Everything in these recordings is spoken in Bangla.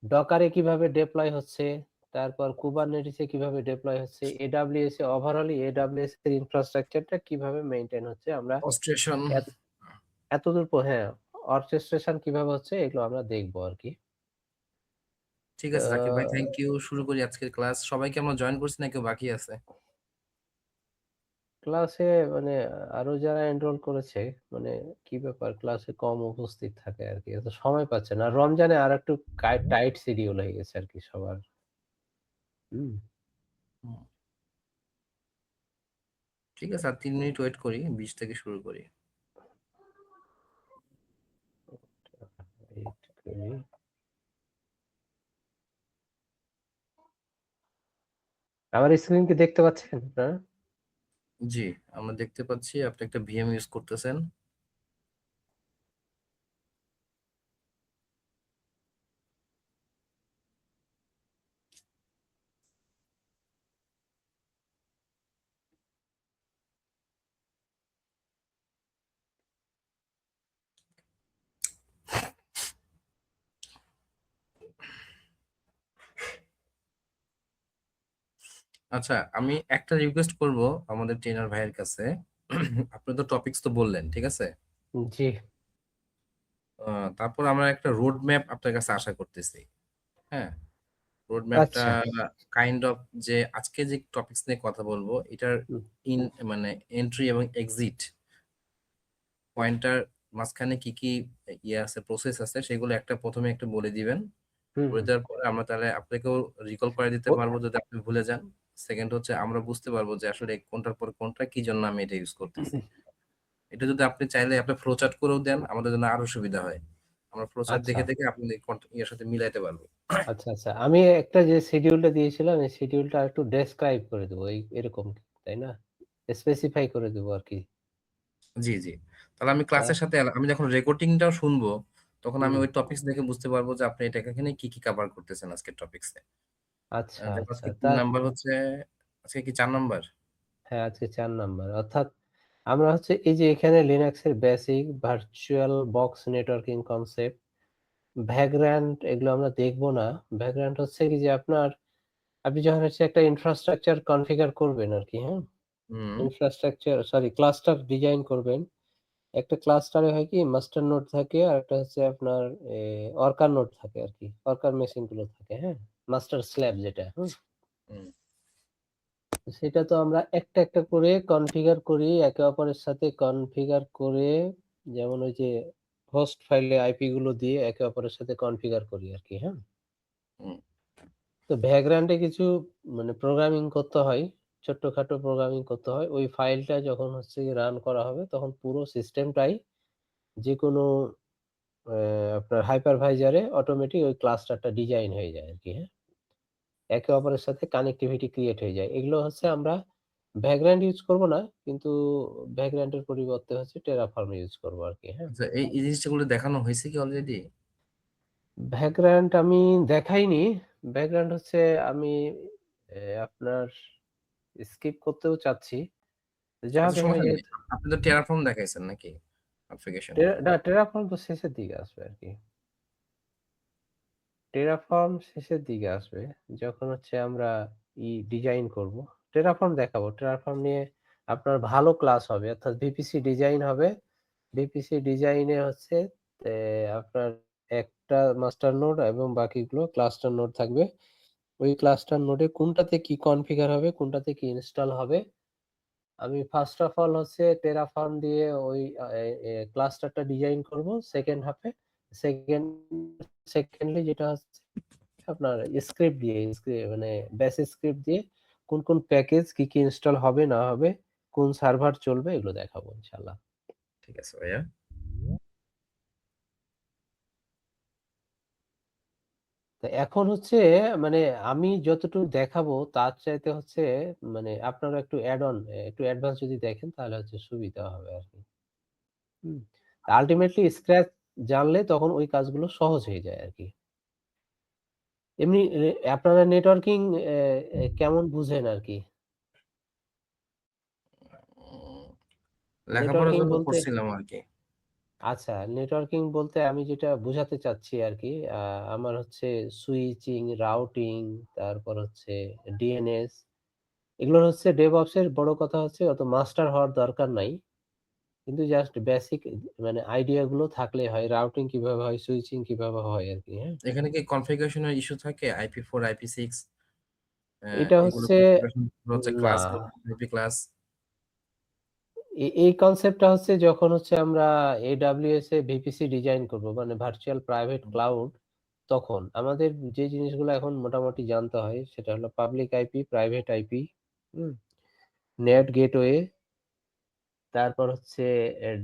ডকারে কিভাবে ডেপ্লয় হচ্ছে, তারপর কুবারনেটিসে কিভাবে ডেপ্লয় হচ্ছে, এডব্লিউএস এ ওভারঅল এডব্লিউএস এর ইনফ্রাস্ট্রাকচারটা কিভাবে মেইনটেইন হচ্ছে, আমরা অস্ট্রেশন এতদূর হ্যাঁ অর্কেস্ট্রেশন কিভাবে হচ্ছে এগুলো আমরা দেখবো আর কি। ঠিক আছে জাকির ভাই, থ্যাংক ইউ। শুরু করি আজকের ক্লাস। সবাইকে আমরা জয়েন করছি না কেউ বাকি আছে? ক্লাসে মানে আরো যারা এনরোল করেছে মানে কি ব্যাপার ক্লাসে কম উপস্থিত থাকে আর কি, এত সময় পাচ্ছে না। রমজানে আর একটু টাইট শিডিউল হয়ে গেছে আর কি সবার। হুম। ঠিক আছে, আর 3 মিনিট ওয়েট করি, 20 থেকে শুরু করি। আমার স্ক্রিন কি দেখতে পাচ্ছেন আপনারা? জি, আমরা দেখতে পাচ্ছি আপনি একটা ভিএম ইউজ করতেছেন। আচ্ছা, আমি একটা রিকোয়েস্ট করব আমাদের ট্রেনার ভাইয়ের কাছে। আপনি তো টপিকস তো বললেন, ঠিক আছে। জি। তারপর আমরা একটা রোড ম্যাপ আপনার কাছে আশা করতেছি। হ্যাঁ, রোড ম্যাপটা আচ্ছা। কাইন্ড অফ যে আজকে যে টপিকস নিয়ে কথা বলবো এটার হুম, ইন মানে এন্ট্রি এবং এক্সিট পয়েন্টার মাঝখানে কি কি ইয়ে আছে, প্রসেস আছে, সেগুলো একটা প্রথমে একটু বলে দিবেন। হুম, বলে দেওয়ার পরে আমরা তাহলে আপনাকেও রিকল করে দিতে ও পারবো যদি আপনি ভুলে যান। সেকেন্ড হচ্ছে আমরা বুঝতে পারবো যে আসলে কোনটার পর কোনটা কি জন্য আমি এটা ইউজ করতেছি। এটা যদি আপনি চাইলে আপনি ফ্লোচার্ট করেও দেন আমাদের জন্য আরো সুবিধা হয়। আমরা ফ্লোচার্ট আচ্ছা, দেখে দেখে আপনি ইয়ের সাথে মিলাইতে পারবো। আচ্ছা, আচ্ছা। আমি একটা যে শিডিউলটা দিয়েছিলাম এই শিডিউলটা একটু ডেসক্রাইব করে দেবো এরকম, তাই না? স্পেসিফাই করে দেবো আরকি। জি জি, তাহলে আমি ক্লাসের সাথে আমি যখন রেকর্ডিংটাও শুনবো তখন আমি হুম, ওই টপিকস দেখে বুঝতে পারবো যে আপনি এটা এখানে কি কি কভার করতেছেন আজকের টপিকসে। আচ্ছা, দেখো আচ্ছা। আজকে 3 নাম্বার হচ্ছে, আজকে কি 4 নাম্বার? হ্যাঁ, আজকে ৪ নাম্বার। অর্থাৎ আমরা হচ্ছে এই যে এখানে লিনাক্স এর basic, virtual box networking concept, Vagrant এগুলো আমরা দেখব না। ভ্যাগ্রান্ট হচ্ছে কি যে আপনি যখন হচ্ছে একটা ইনফ্রাস্ট্রাকচার কনফিগার করবেন আরকি, হ্যাঁ? হুম ক্লাস্টার ডিজাইন করবেন। একটা ক্লাস্টারে হয় কি মাস্টার নোড থাকে, আরেকটা হচ্ছে আপনার ওয়ার্কার নোড থাকে আরকি। ওয়ার্কার মেশিন গুলো থাকে, হ্যাঁ? মাস্টার স্ল্যাব যেটা, হুম? হুম সেটা তো আমরা একটা, একটা করে কনফিগার করি, একে অপরের সাথে কনফিগার করে যেমন ওই যে হোস্ট ফাইলে আইপি গুলো দিয়ে একে অপরের সাথে কনফিগার করি আরকি, হ্যাঁ? হুম তো ব্যাকগ্রাউন্ডে কিছু মানে প্রোগ্রামিং করতে হয়, ছোট্টখাটো প্রোগ্রামিং করতে হয়। ওই ফাইলটা যখন হচ্ছে গিয়ে রান করা হবে তখন পুরো সিস্টেমটাই যেকোনো আপনার হাইপারভাইজারে অটোমেটিক ওই ক্লাস্টারটা ডিজাইন হয়ে যায় আরকি, হ্যাঁ? একে অপরের সাথে কানেক্টিভিটি ক্রিয়েট হয়ে যায়। এগুলো হচ্ছে আমরা ব্যাকগ্রাউন্ড ইউজ করব না। কিন্তু ব্যাকগ্রাউন্ডের পরিবর্তে হচ্ছে Terraform ইউজ করব আরকি, হ্যাঁ? আচ্ছা, এই জিনিসগুলো দেখানো হয়েছে কি অলরেডি? ব্যাকগ্রাউন্ড আমি দেখাইনি। ব্যাকগ্রাউন্ড হচ্ছে আমি আপনার স্কিপ করতেও চাচ্ছি। যাই হোক আচ্ছা, এখানে সমস্যা নেই। যেহেতু আপনি তো টেরাফর্ম দেখাইছেন নাকি কনফিগারেশনটা? না Terraform তো শেষের দিকে আসবে আরকি। Terraform শেষের দিকে আসবে। যখন হচ্ছে আমরা ডিজাইন করব। Terraform দেখাবো। Terraform নিয়ে আপনার ভালো ক্লাস হবে। অর্থাৎ VPC ডিজাইন হবে। VPC ডিজাইনে হচ্ছে এ আপনার একটা মাস্টার নোড এবং বাকিগুলো ক্লাস্টার নোড থাকবে। ওই ক্লাস্টার নোডে কোনটাতে কি কনফিগার হবে, কোনটাতে কি ইনস্টল হবে। আমি ফার্স্ট অফ অল হচ্ছে Terraform দিয়ে ওই আ এ এ ক্লাস্টারটা ডিজাইন করব সেকেন্ড হাফে। সেকেন্ড সেকেন্ডলি যেটা হচ্ছে আপনার স্ক্রিপ্ট দিয়ে মানে ব্যাশ স্ক্রিপ্ট দিয়ে কোন, কোন প্যাকেজ কি, কি ইনস্টল হবে না হবে, কোন সার্ভার চলবে এগুলো দেখাবো ইনশাআল্লাহ। ঠিক আছে ভাইয়া। তো এখন হচ্ছে মানে আমি যতটুকু দেখাবো তার চাইতে হচ্ছে মানে আপনারা একটু অ্যাড অন একটু অ্যাডভান্স যদি দেখেন তাহলে হচ্ছে সুবিধা হবে আরকি। হুম? আল্টিমেটলি স্ক্র্যাচ জানলে তখন ওই কাজগুলো সহজ হয়ে যায় আরকি। এমনি আপনারা নেটওয়ার্কিং এ এ কেমন বুঝেন আরকি? উম, লেখাপড়ার নেটওয়ার্কিং জন্য বলতে করছিলাম আর কি। আচ্ছা, নেটওয়ার্কিং বলতে আমি যেটা বোঝাতে চাচ্ছি আরকি, আমার হচ্ছে সুইচিং, রাউটিং, তারপর হচ্ছে ডিএনএস, এগুলোর হচ্ছে DevOps এর বড় কথা হচ্ছে অত মাস্টার হওয়ার দরকার নাই। কিন্তু জাস্ট বেসিক মানে আইডিয়া গুলো থাকলেই হয়। রাউটিং কিভাবে হয়, সুইচিং কিভাবে হয় আরকি, হ্যাঁ? এখানে কি কনফিগারেশন এর ইস্যু থাকে? IP4, IP6 এটা এগুলো হচ্ছে কনফিগারেশন হচ্ছে না। Class, IP class. এই কনসেপ্টটা হচ্ছে যখন হচ্ছে আমরা AWS এ VPC ডিজাইন করব, মানে ভার্চুয়াল প্রাইভেট ক্লাউড, তখন আমাদের যে জিনিসগুলো এখন মোটামুটি জানতে হয় সেটা হলো পাবলিক আইপি, প্রাইভেট আইপি, হুম? নেট গেটওয়ে, তারপর হচ্ছে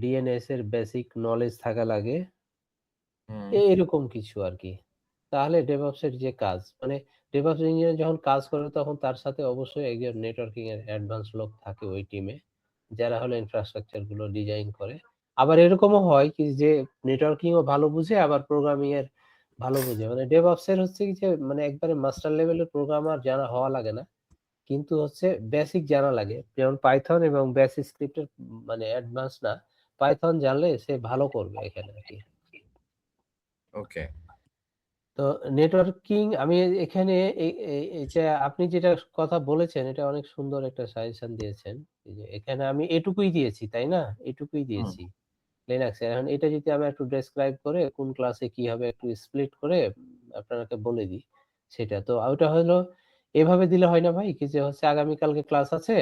ডিএনএস এর বেসিক নলেজ থাকা লাগে। হুম। এরকম কিছু আরকি। তাহলে DevOps এর যে কাজ, মানে DevOps ইঞ্জিনিয়ার যখন কাজ করে তখন তার সাথে অবশ্যই একজন নেটওয়ার্কিং এর অ্যাডভান্স লোক থাকে ওই টিমে। যারা হলো ইনফ্রাস্ট্রাকচার গুলো ডিজাইন করে। আবার এরকমও হয় কি যে নেটওয়ার্কিং ও ভালো বুঝে আবার প্রোগ্রামিং এর ভালো বুঝে। মানে DevOps এর হচ্ছে কি যে মানে একবারে মাস্টার লেভেলের প্রোগ্রামার জানা হওয়া লাগে না। কিন্তু হচ্ছে বেসিক জানা লাগে। যেমন পাইথন এবং বেস স্ক্রিপ্ট এর মানে অ্যাডভান্স না। পাইথন জানলে সে ভালো করবে এখানে আরকি। ওকে। তো নেটওয়ার্কিং আমি এখানে এই যে আপনি যেটা কথা বলেছেন এটা অনেক সুন্দর একটা সাজেশন দিয়েছেন। এই যে এখানে আমি এটুকুই দিয়েছি, তাই না? এটুকুই হুম। দিয়েছি লিনাক্স এ। এখন এটা যদি আমি একটু ডেসক্রাইব করে কোন ক্লাসে কি হবে একটু স্প্লিট করে আপনাকে বলে দিই সেটা। তো ওটা হলো এভাবে দিলে হয় না ভাই? কি যে হচ্ছে আগামীকালকে ক্লাস আছে।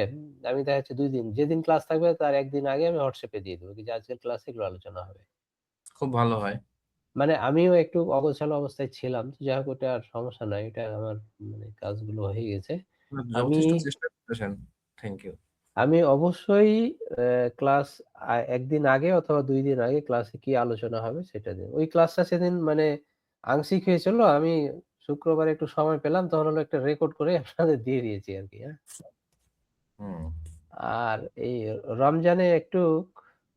আমি দেখা যাচ্ছে ২ দিন। যেদিন ক্লাস থাকবে তার ১ দিন আগে আমি WhatsApp এ দিয়ে দেব। যে আজকের ক্লাসে এগুলো আলোচনা হবে। খুব ভালো হয়। মানে আমিও একটু অগোছালো অবস্থায় ছিলাম। যাই হোক ওটা আর সমস্যা নাই। এটা আমার মানে কাজগুলো হয়ে গেছে। আমি যথেষ্ট চেষ্টা করতেছেন। Thank you. আমি অবশ্যই ক্লাস ১ দিন আগে অথবা ২ দিন আগে ক্লাসে কি আলোচনা হবে সেটা দেব। ওই ক্লাসটা সেদিন মানে আংশিক হয়েছিল। আমি শুক্রবারে একটু সময় পেলাম তখন হলো একটা রেকর্ড করে আপনাদের দিয়ে দিয়েছি আরকি, হ্যাঁ? হুম। আর এই রমজানে একটু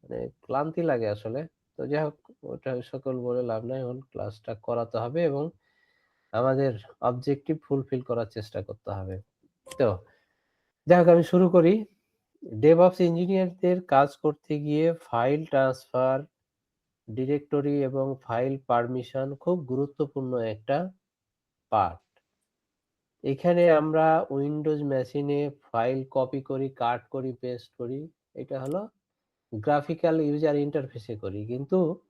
মানে ক্লান্তি লাগে আসলে। তো যাই হোক ওটা সকল বলে লাভ নাই। এখন ক্লাসটা করাতে হবে এবং আমাদের অবজেক্টিভ ফুলফিল করার চেষ্টা করতে হবে। তো যাই হোক আমি শুরু করি। DevOps ইঞ্জিনিয়ারদের কাজ করতে গিয়ে ফাইল ট্রান্সফার, ডিরেক্টরি এবং ফাইল পারমিশন খুব গুরুত্বপূর্ণ একটা পার্ট। এখানে আমরা উইন্ডোজ মেশিনে ফাইল কপি করি, কাট করি, পেস্ট করি। এটা হলো গ্রাফিক্যাল ইউজার ইন্টারফেসে করি। কিন্তু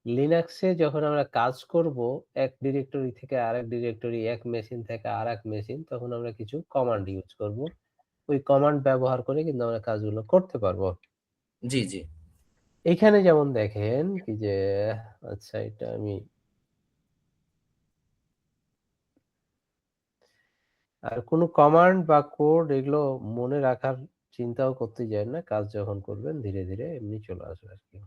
লিনাক্সে যখন আমরা কাজ করব, এক ডিরেক্টরি থেকে আরেক ডিরেক্টরি, এক মেশিন থেকে আরেক মেশিন, তখন আমরা কিছু কমান্ড ইউজ করব। ওই কমান্ড ব্যবহার করে কিন্তু আমরা কাজগুলো করতে পারবো। জি, জি। এইখানে যেমন দেখেন কি যে আচ্ছা এটা আমি আর কোন কমান্ড বা কোড এগুলো মনে রাখার চিন্তাও করতে যাবেন না। কাজ যখন করবেন ধীরে, ধীরে এমনি চলে আসবে আরকি।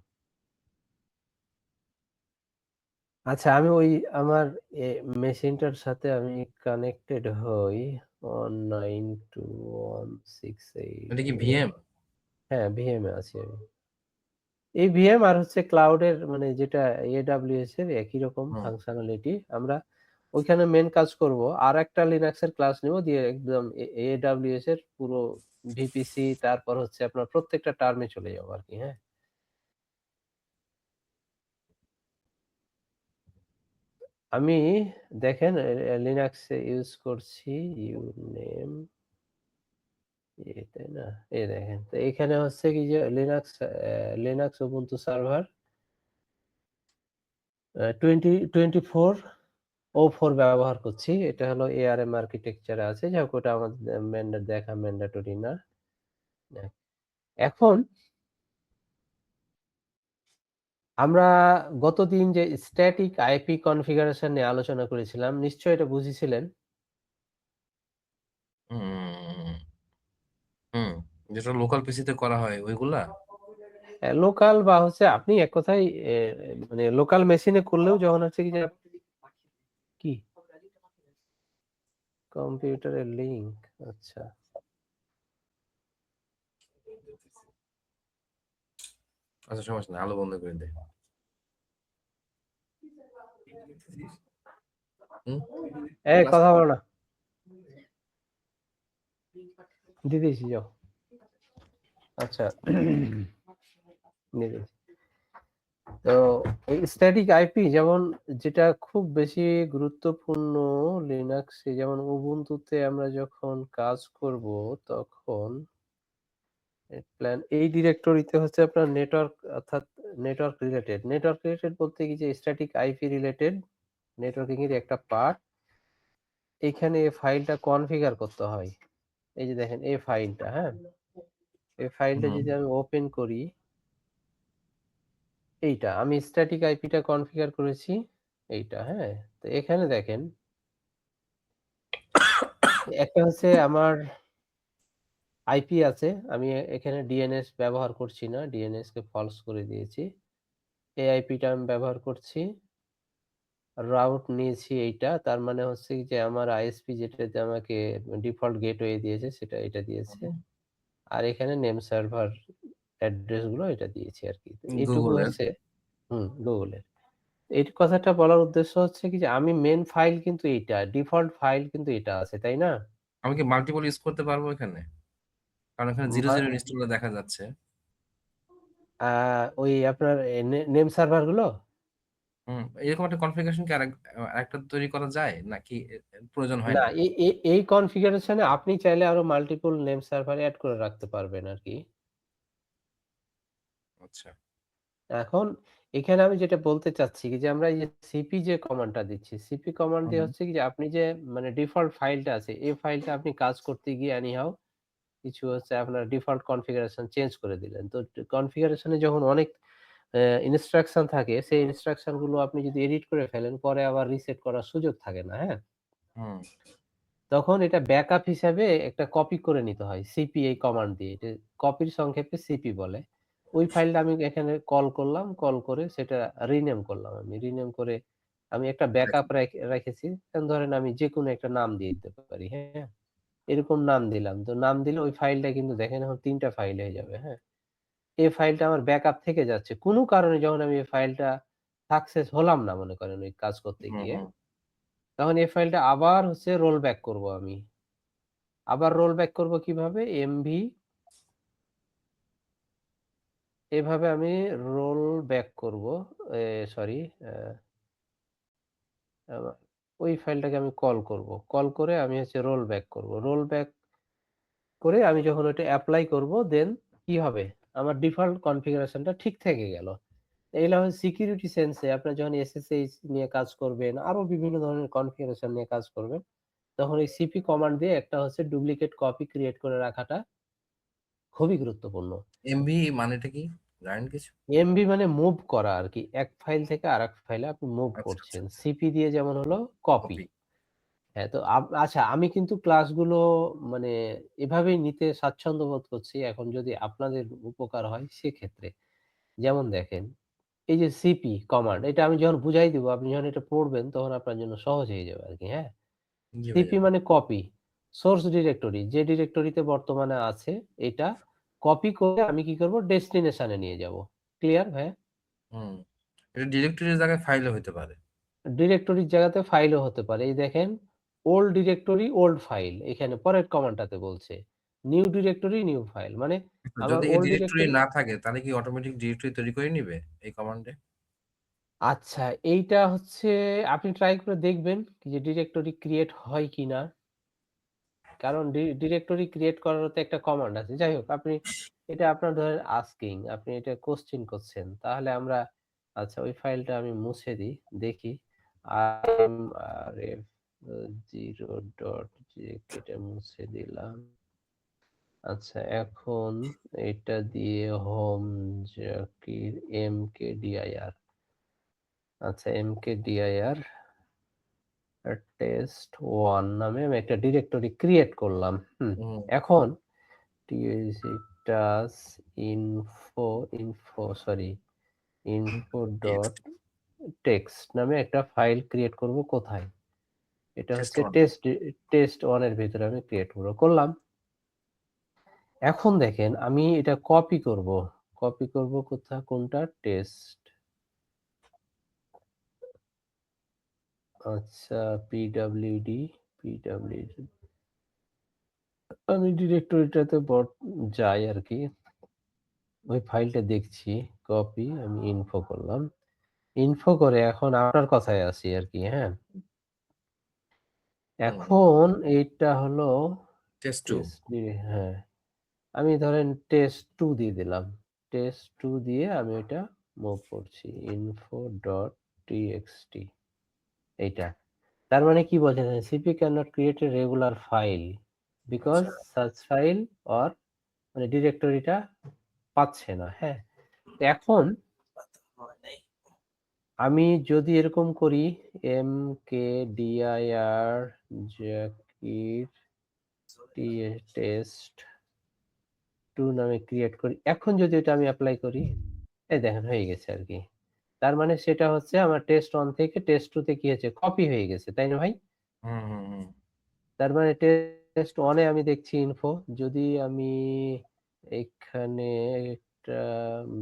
আচ্ছা আমি ওই আমার এ মেশিনটার সাথে আমি কানেক্টেড হই 192.168 এটা কি এ। ভিএম? হ্যাঁ, VM এ আছি আমি। এই VM আর হচ্ছে ক্লাউডের মানে যেটা AWS এর একই রকম হুম। ফাংশনালিটি। আমরা ওইখানে মেইন কাজ করব। আরেকটা লিনাক্স এর ক্লাস নিব দিয়ে একদম AWS এর পুরো VPC তারপর হচ্ছে আপনার প্রত্যেকটা টার্মে চলে যাবো আরকি, হ্যাঁ? আমি দেখেন লিনাক্স ইউজ করছি ইউনেম তাই না? এই দেখেন। তো এখানে হচ্ছে কি যে লিনাক্স উবুন্টু সার্ভার 2024 ব্যবহার করছি। এটা হলো ARM আর্কিটেকচারে আছে। যাই হোক ওটা আমাদের দেখা ম্যান্ডেটরি না। এখন আমরা গতদিন যে স্ট্যাটিক আইপি কনফিগারেশন নিয়ে আলোচনা করেছিলাম, নিশ্চয়ই এটা বুঝেছিলেন? হুম, হুম। যেটা লোকাল পিসিতে করা হয় ওইগুলা? লোকাল বা হচ্ছে আপনি এক কথায় মানে লোকাল মেশিনে করলেও যখন হচ্ছে কি যে কি? কম্পিউটারের লিঙ্ক আচ্ছা। আচ্ছা সমস্যা নাই। আলো বন্ধ করে দে। হুম? ক্লাস কথা বলো না। দিয়ে দিয়েছি যাও। আচ্ছা দিয়ে দিয়েছি। তো এই স্ট্যাটিক আইপি যেমন যেটা খুব বেশি গুরুত্বপূর্ণ লিনাক্সে, যেমন উবুন্টুতে আমরা যখন কাজ করব তখন প্ল্যান এই ডিরেক্টরিতে হচ্ছে আপনার নেটওয়ার্ক, অর্থাৎ নেটওয়ার্ক রিলেটেড বলতে কি যে স্ট্যাটিক আইপি রিলেটেড নেটওয়ার্কিং এর একটা পার্ট। এখানে এই ফাইলটা কনফিগার করতে হয়। এই যে দেখেন এই ফাইলটা, হ্যাঁ, এই ফাইলটা হুম। যদি আমি ওপেন করি, এইটা আমি স্ট্যাটিক আইপিটা কনফিগার করেছি, এইটা, হ্যাঁ। তো এখানে দেখেন একটা হচ্ছে আমার আইপি আছে, আমি এখানে ডিএনএস ব্যবহার করছি না, ডিএনএস কে ফলস করে দিয়েছি। এই আইপিটা আমি ব্যবহার করছি, রাউট নিয়েছি এইটা, তার মানে হচ্ছে যে আমার আইএসপি যেটাতে আমাকে ডিফল্ট গেটওয়ে দিয়েছে সেটা এটা দিয়েছে। আর এখানে নেম সার্ভার অ্যাড্রেস গুলো এটা দিয়েছি আরকি। তো এইটুকু গুগলের। হচ্ছে গুগলের। এই কথাটা বলার উদ্দেশ্য হচ্ছে কি যে আমি মেইন ফাইল কিন্তু এইটা, ডিফল্ট ফাইল কিন্তু এটা আছে, তাই না? আমি কি মাল্টিপল ইউজ করতে পারবো এখানে? কারণ এখানে 0 ইনস্টল দেখা যাচ্ছে। ওই আপনার নেম সার্ভার গুলো? এরকম একটা কনফিগারেশন কি আরেকটা তৈরি করা যায় নাকি প্রয়োজন হয় না, না? এই কনফিগারেশন এ আপনি চাইলে আরো মাল্টিপল নেম সার্ভার এড করে রাখতে পারবেন আরকি। আচ্ছা। এখন এখানে আমি যেটা বলতে চাচ্ছি কি যে আমরা এই যে সিপি যে কমান্ডটা দিচ্ছি, সিপি কমান্ড দিয়ে হুম, হচ্ছে কি যে আপনি যে মানে ডিফল্ট ফাইলটা আছে, এই ফাইলটা আপনি কাজ করতে গিয়ে এনিহাউ কিছু হচ্ছে আপনার ডিফল্ট কনফিগারেশন চেঞ্জ করে দিলেন। তো কনফিগারেশন এ যখন অনেক ইনস্ট্রাকশন থাকে, সেই ইনস্ট্রাকশন গুলো আপনি যদি এডিট করে ফেলেন, পরে আবার রিসেট করার সুযোগ থাকে না, হ্যাঁ? হুম। তখন এটা ব্যাকআপ হিসাবে একটা কপি করে নিতে হয় সিপি এই কমান্ড দিয়ে। এটা কপির সংক্ষেপে সিপি বলে। ওই ফাইলটা আমি এখানে কল করলাম, কল করে সেটা রিনেম করলাম আমি। রিনেম করে আমি একটা ব্যাকআপ রেখেছি। ধরেন আমি যেকোনো একটা নাম দিয়ে দিতে পারি, হ্যাঁ? এরকম নাম দিলাম। তো নাম দিলে ওই ফাইলটা কিন্তু দেখেন এখন ৩ টা ফাইল হয়ে যাবে, হ্যাঁ? এই ফাইলটা আমার ব্যাকআপ থেকে যাচ্ছে। কোন কারণে যখন আমি এই ফাইলটা সাকসেস হলাম না মনে করেন ওই কাজ করতে হুম, গিয়ে, হুম। তখন এই ফাইলটা আবার হচ্ছে রোল ব্যাক করব আমি। আবার রোল ব্যাক করব কিভাবে? এমভি এভাবে আমি রোল ব্যাক করব। এ সরি, আ আ ওই ফাইলটাকে আমি কল করব। কল করে আমি হচ্ছে রোল ব্যাক করব। রোল ব্যাক করে আমি যখন ওইটা এপ্লাই করব দেন কি হবে? আমার ডিফল্ট কনফিগারেশনটা ঠিক থেকে গেল। এগুলা হচ্ছে সিকিউরিটি সেন্স এ আপনার যখন এসএসএইচ নিয়ে কাজ করবেন, আরো বিভিন্ন ধরনের কনফিগারেশন নিয়ে কাজ করবেন, তখন এই সিপি কমান্ড দিয়ে একটা হচ্ছে ডুপ্লিকেট কপি ক্রিয়েট করে রাখাটা খুবই গুরুত্বপূর্ণ। এমভি মানেটা কি? জানেন কিছু? এমভি মানে মুভ করা আরকি। এক ফাইল থেকে আরেক ফাইলে আপনি মুভ আচ্ছা, আচ্ছা। করছেন। সিপি দিয়ে যেমন হলো কপি। কপি। হ্যাঁ, তো আচ্ছা আমি কিন্তু ক্লাসগুলো মানে এভাবেই নিতে স্বাচ্ছন্দ্য বোধ করছি। এখন যদি আপনাদের উপকার হয় সেক্ষেত্রে। যেমন দেখেন, এই যে সিপি কমান্ড এটা আমি যখন বুঝাই দিব, আপনি যখন এটা পড়বেন তখন আপনার জন্য সহজ হয়ে যাবে আরকি, হ্যাঁ? জি সিপি ভাইয়া। মানে কপি। সোর্স ডিরেক্টরি যে ডিরেক্টরিতে বর্তমানে আছে এটা কপি করে আমি কি করব? ডেস্টিনেশন এ নিয়ে যাবো। ক্লিয়ার ভাইয়া? হুম। এটা ডিরেক্টরির জায়গায় ফাইলও হইতে পারে। ডিরেক্টরির জায়গাতে ফাইলও হতে পারে। এই দেখেন ওল্ড ডিরেক্টরি, ওল্ড ফাইল এখানে পরের কমান্ডটাতে বলছে। নিউ ডিরেক্টরি, নিউ ফাইল মানে আচ্ছা, আমার যদি এই ওল্ড ডিরেক্টরি ডিরেক্টরি। না থাকে তাহলে কি অটোমেটিক ডিরেক্টরি তৈরি করে নিবে এই কমান্ডে? আচ্ছা, এইটা হচ্ছে আপনি ট্রাই করে দেখবেন যে ডিরেক্টরি ক্রিয়েট হয় কিনা। কারণ ডিরেক্টরি ক্রিয়েট করারও তো একটা কমান্ড আছে। যাই হোক আপনি এটা আপনার ধরেন আস্কিং, আপনি এটা কোয়েশ্চেন করছেন। তাহলে আমরা আচ্ছা ওই ফাইলটা আমি মুছে দিই। দেখি rf 0.jk এটা মুছে দিলাম। আচ্ছা এখন এটা দিয়ে হোম জাকির mkdir, আচ্ছা mkdir টেস্ট 1 নামে আমি একটা ডিরেক্টরি ক্রিয়েট করলাম। হুম। এখন TSC info sorry text. info.txt নামে একটা ফাইল ক্রিয়েট করব কোথায়? এটা টেস্ট হচ্ছে 1 এ। টেস্ট 1 এর ভেতরে আমি ক্রিয়েট করলাম। এখন দেখেন আমি এটা কপি করব। কপি করব কোনটা? টেস্ট। আচ্ছা পিডব্লিউডি আমি ডিরেক্টরিটাতে যাই আরকি। ওই ফাইলটা দেখছি। কপি আমি ইনফো করলাম। ইনফো করে এখন আপনার কথায় আসি আরকি, হ্যাঁ? হুম, এখন এইটা হলো টেস্ট 2। টেস্ট হ্যাঁ। আমি ধরেন টেস্ট 2 দিয়ে দিলাম। টেস্ট 2 দিয়ে আমি ওইটা মুভ করছি। info.txt এইটা। তার মানে কি বলছেন? Cp cannot create a regular file because আচ্ছা। সাচ ফাইল অর মানে ডিরেক্টরিটা পাচ্ছে না, হ্যাঁ? তো এখন আমি যদি এরকম করি mkdir জাকির টেস্ট 2 নামে ক্রিয়েট করি। এখন যদি এটা আমি এপ্লাই করি, এই দেখেন হয়ে গেছে আরকি। তার মানে সেটা হচ্ছে আমার টেস্ট 1 থেকে টেস্ট 2 তে কি হয়েছে? কপি হয়ে গেছে। তাই না ভাই? হুম, হুম, হুম। তার মানে টেস্ট 1 এ আমি দেখছি ইনফো। যদি আমি এখানে একটা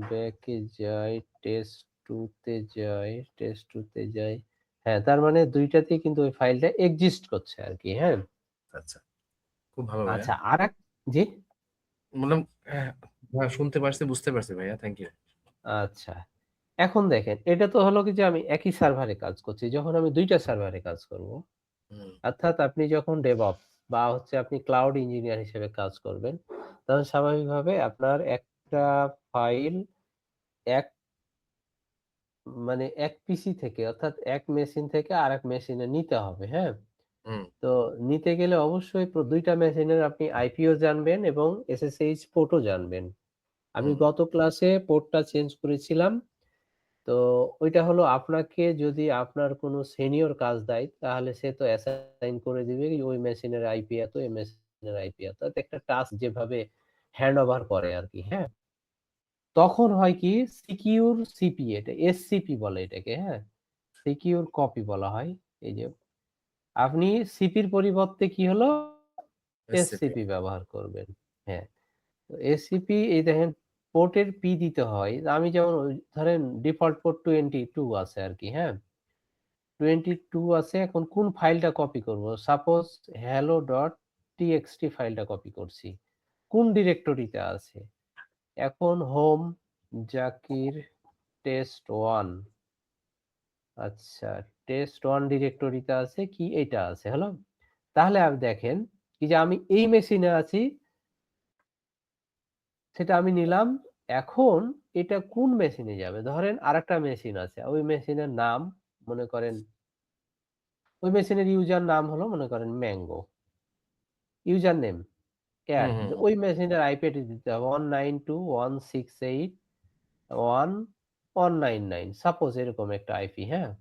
ব্যাকে যাই, টেস্ট 2 তে যাই, টেস্ট 2 তে যাই। হ্যাঁ, তার মানে ২ টাতেই কিন্তু ওই ফাইলটা এক্সিস্ট করছে আরকি, হ্যাঁ? আচ্ছা। খুব ভালো ভাইয়া। আচ্ছা জি? বললাম হ্যাঁ, হ্যাঁ, শুনতে পারছি, বুঝতে পারছি ভাইয়া। Thank you. আচ্ছা। এখন দেখেন এটা তো হলো কি যে আমি একই সার্ভারে কাজ করছি। যখন আমি ২ টা সার্ভারে কাজ করব, হুম, অর্থাৎ আপনি যখন DevOps বা হচ্ছে আপনি ক্লাউড ইঞ্জিনিয়ার হিসেবে কাজ করবেন, তখন স্বাভাবিকভাবে আপনার একটা ফাইল এক মানে এক পিসি থেকে অর্থাৎ এক মেশিন থেকে আরেক মেশিনে নিতে হবে, হ্যাঁ? হুম, তো নিতে গেলে অবশ্যই ২ টা মেশিনের আপনি আইপিও জানবেন এবং SSH পোর্টও জানবেন। আমি হুম। গত ক্লাসে পোর্টটা চেঞ্জ করেছিলাম। তো ওইটা হলো আপনাকে যদি আপনার কোনো সিনিয়র কাজ দেয়, তাহলে সে তো অ্যাসাইন করে দিবে ওই মেশিনের আইপি এত, এই মেশিনের আইপি এত। তো একটা টাস্ক যেভাবে হ্যান্ড ওভার করে আরকি, হ্যাঁ? তখন হয় কি সিকিউর সিপি এটা এসসিপি বলে এটাকে, হ্যাঁ? সিকিউর কপি বলা হয়। এই যে আপনি সিপির পরিবর্তে কি হলো এসসিপি। এসসিপি ব্যবহার করবেন। হ্যাঁ, তো এসসিপি এই দেখেন পোর্টের পি দিতে হয়। আমি যেমন ওই ধরেন ডিফল্ট পোর্ট 22 আছে আরকি, হ্যাঁ? 22 আছে এখন কোন ফাইলটা কপি করব? সাপোজ hello.txt ফাইলটা কপি করছি। কোন ডিরেক্টরিতে আছে? এখন হোম জাকির টেস্ট 1 আচ্ছা টেস্ট 1 ডিরেক্টরিতে আছে কি এইটা আছে হলো? তাহলে আপনি দেখেন কি যে আমি এই মেশিনে আছি সেটা আমি নিলাম। এখন এটা কোন মেশিনে যাবে? ধরেন আরেকটা মেশিন আছে। ওই মেশিনের নাম মনে করেন ওই মেশিনের ইউজার নাম হলো মনে করেন ম্যাংগো। ইউজার নেম হুম, এড হুম, হুম, ওই মেশিনের আইপি অ্যাড্রেস দিতে হবে 192.168.1.199 সাপোজ এরকম একটা আইপি, হ্যাঁ?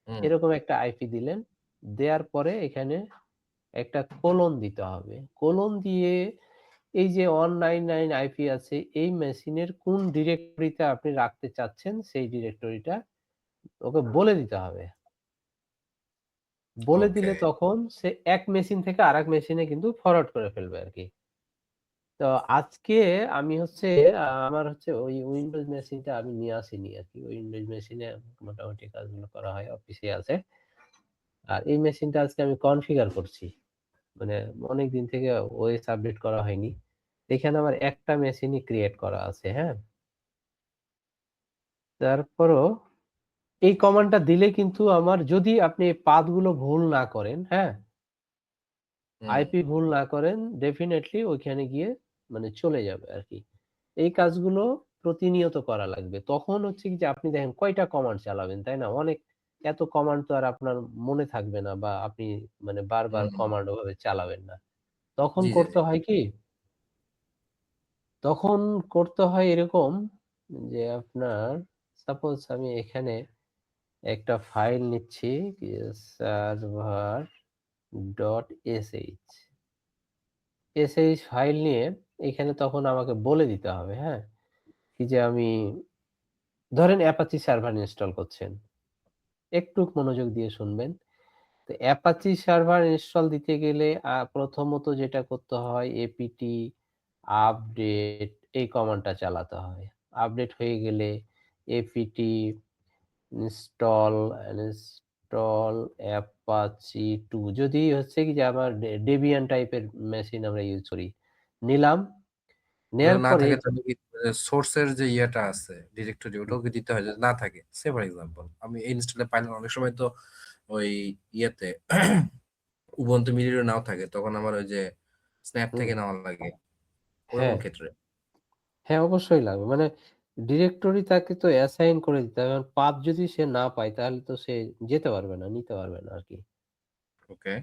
হুম। এরকম একটা আইপি দিলেন। দেয়ার পরে এখানে একটা কোলন দিতে হবে। কোলন দিয়ে এই যে 199 আইপি আছে এই মেশিনের কোন ডিরেক্টরিতে আপনি রাখতে চাচ্ছেন সেই ডিরেক্টরিটা ওকে বলে দিতে হবে। বলে ওকে। দিলে তখন সে এক মেশিন থেকে আরেক মেশিনে কিন্তু ফরওয়ার্ড করে ফেলবে আরকি। তো আজকে আমি হচ্ছে আমার হচ্ছে ওই উইন্ডোজ মেশিনটা আমি নিয়ে আসিনি আরকি। উইন্ডোজ মেশিনে মোটামুটি কাজগুলো করা হয়, অফিসে আছে। আর এই মেশিনটা আজকে আমি কনফিগার করছি। মানে অনেকদিন থেকে ওএস আপডেট করা হয়নি। এখানে আমার একটা মেশিনই ক্রিয়েট করা আছে, হ্যাঁ? তারপরও এই কমান্ডটা দিলে কিন্তু আমার যদি আপনি পাথ গুলো ভুল না করেন, হ্যাঁ? হুম, আইপি ভুল না করেন ডেফিনিটলি ওইখানে গিয়ে মানে চলে যাবে আরকি। এই কাজগুলো প্রতিনিয়ত করা লাগবে। তখন হচ্ছে কি যে আপনি দেখেন কয়টা কমান্ড চালাবেন, তাই না? অনেক এত কমান্ড তো আর আপনার মনে থাকবে না বা আপনি মানে বারবার হুম। কমান্ড ওভাবে চালাবেন না। তখন জি, জি, জি। করতে হয় কি? তখন করতে হয় এরকম যে আপনার সাপোজ আমি এখানে একটা ফাইল নিচ্ছি server dot SH. SH file নিয়ে এখানে তখন আমাকে বলে দিতে হবে, হ্যাঁ? কি যে আমি ধরেন অ্যাপাচি সার্ভার ইনস্টল করছেন। একটু মনোযোগ দিয়ে শুনবেন। তো অ্যাপাচি সার্ভার ইনস্টল দিতে গেলে প্রথমত যেটা করতে হয় এপিটি আপডেট এই কমান্ডটা চালাতে হয়। আপডেট হয়ে গেলে এপিটি ইনস্টল অ্যাপাচি 2 যদি হচ্ছে কি যে আমার ডেবিয়ান টাইপের মেশিন আমরা ইউজ করি। নিলাম নেয়ার না পরে থাকে তাহলে কি সোর্সের যে ইয়েটা আছে ডিরেক্টরি ওটাও কি দিতে হয়? যদি না থাকে, সে ফর এক্সাম্পল আমি ইনস্টলে পাইলাম, অনেক সময় তো ওই ইয়েতে উবুন্টু মিলিয়ে নাও থাকে, তখন আমার ওই যে স্ন্যাপ হুম, থেকে নেওয়া লাগে ওরকম হ্যাঁ, ক্ষেত্রে। হ্যাঁ অবশ্যই লাগবে। মানে ডিরেক্টরি তাকে তো অ্যাসাইন করে দিতে হবে। কারণ পাথ যদি সে না পায় তাহলে তো সে যেতে পারবে না, নিতে পারবে না আরকি। ওকে,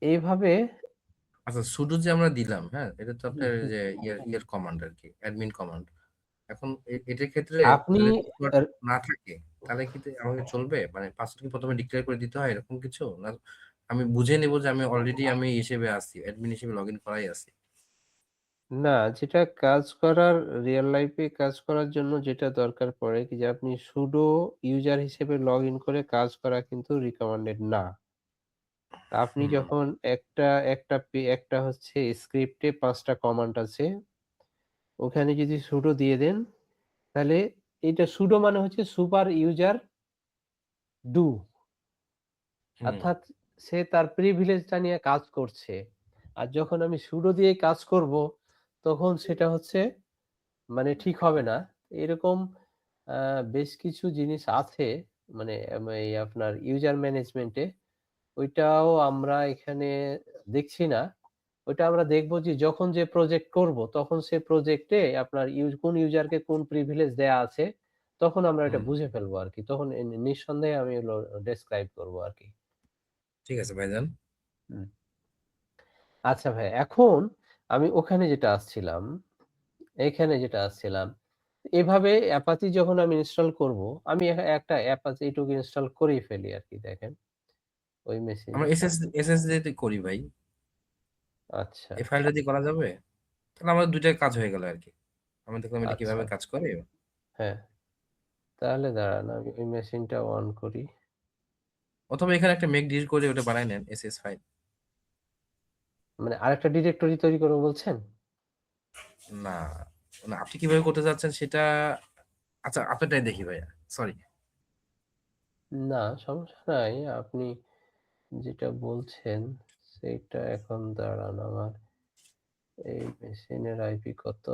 এইভাবে আচ্ছা সুডো যে আমরা দিলাম, হ্যাঁ এটা তো হুম, আপনার ওই হুম। যে ইয়ের কমান্ড আর কি, অ্যাডমিন কমান্ড। এখন এটার ক্ষেত্রে আপনি যদি পাসওয়ার্ড আর না থাকে তাহলে কি আমাকে চলবে? মানে পাসওয়ার্ড কি প্রথমে ডিক্লেয়ার করে দিতে হয় এরকম কিছু না? আমি বুঝে নেব যে আমি অলরেডি আমি হিসেবে আছি, অ্যাডমিন হিসেবে লগ ইন করাই আছি। না, যেটা কাজ করার রিয়াল লাইফে কাজ করার জন্য যেটা দরকার পড়ে কি যে আপনি সুডো ইউজার হিসেবে লগইন করে কাজ করা কিন্তু রিকমেন্ডেড না। আপনি হুম যখন একটা হচ্ছে স্ক্রিপ্টে ৫ টা কমান্ড আছে। ওখানে যদি সুডো দিয়ে দেন তাহলে এটা সুডো মানে হচ্ছে সুপার ইউজার ডু। হুম অর্থাৎ সে তার প্রিভিলেজটা নিয়ে কাজ করছে। আর যখন আমি সুডো দিয়ে কাজ করব তখন সেটা হচ্ছে মানে ঠিক হবে না। এরকম আ বেশ কিছু জিনিস আছে মানে এই আপনার ইউজার ম্যানেজমেন্টে ওইটাও আমরা এখানে দেখছি না। ওইটা আমরা দেখব যে যখন যে প্রজেক্ট করব তখন সে প্রজেক্টে আপনার কোন ইউজারকে কোন প্রিভিলেজ দেয়া আছে তখন আমরা এটা হুম বুঝে ফেলবো আরকি। তখন নিঃসন্দেহে আমি হলো ডেসক্রাইব করব আরকি। ঠিক আছে ভাইজান। হুম। আচ্ছা ভাই এখন আমি ওখানে যেটা আসছিলাম, এইখানে যেটা আসছিলাম। এভাবে অ্যাপাচি যখন আমি ইনস্টল করব, আমি একটা অ্যাপাচি এটুকু ইনস্টল করেই ফেলি আরকি দেখেন ওই আমরা মেশিনে। এসএসডি তে করি ভাই। আচ্ছা, এই ফাইলটা দিয়ে করা যাবে? তাহলে আমাদের দুইটাই কাজ হয়ে গেল আর কি। আমি দেখলাম এটা আচ্ছা। কিভাবে কাজ করে। হ্যাঁ, তাহলে দাঁড়ান আমি ওই মেশিনটা অন করি। অথবা এখানে একটা মেক ডিলিট করে ওটা বানাই নেন এসএস ফাইল। মানে আরেকটা ডিরেক্টরি তৈরি করব বলছেন? না, না আপনি কিভাবে করতে চাচ্ছেন সেটা, আচ্ছা আপনারটাই দেখি ভাইয়া, সরি। না সমস্যা নাই। আপনি যেটা বলছেন সেইটা এখন দাঁড়ান আমার এই মেশিনের আইপি কত?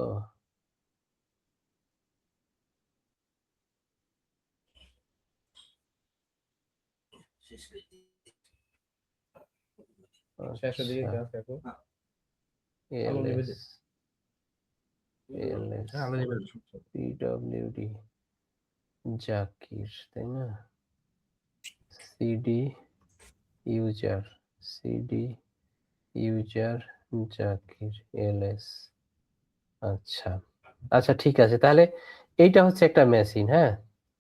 শেষের দিকে আচ্ছা, কাজ দেখো। আলো নিবে এলএস, যে। এলএস, হ্যাঁ আলো নিবে। পিডব্লিউডি, জাকির, তাই না? CD user, CD user Zakir, LS. আচ্ছা। আচ্ছা ঠিক আছে। তাহলে এইটা হচ্ছে একটা মেশিন, হ্যাঁ?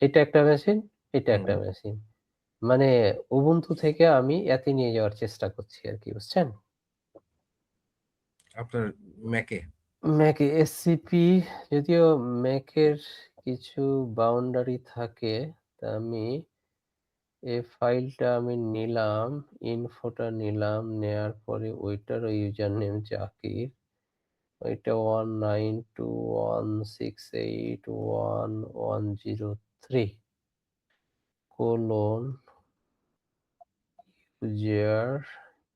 এটা একটা মেশিন, এটা হুম, একটা মেশিন। মানে উবুন্টু থেকে আমি এতে নিয়ে যাওয়ার চেষ্টা করছি আরকি, বুঝছেন? আপনার ম্যাকে। ম্যাকে এসসিপি যদিও ম্যাকের কিছু বাউন্ডারি থাকে। তা আমি এই ফাইলটা আমি নিলাম, ইনফোটা নিলাম, নেয়ার পরে ওইটারও ইউজার নেম জাকির। ওইটা 192.168.1.103 কোলন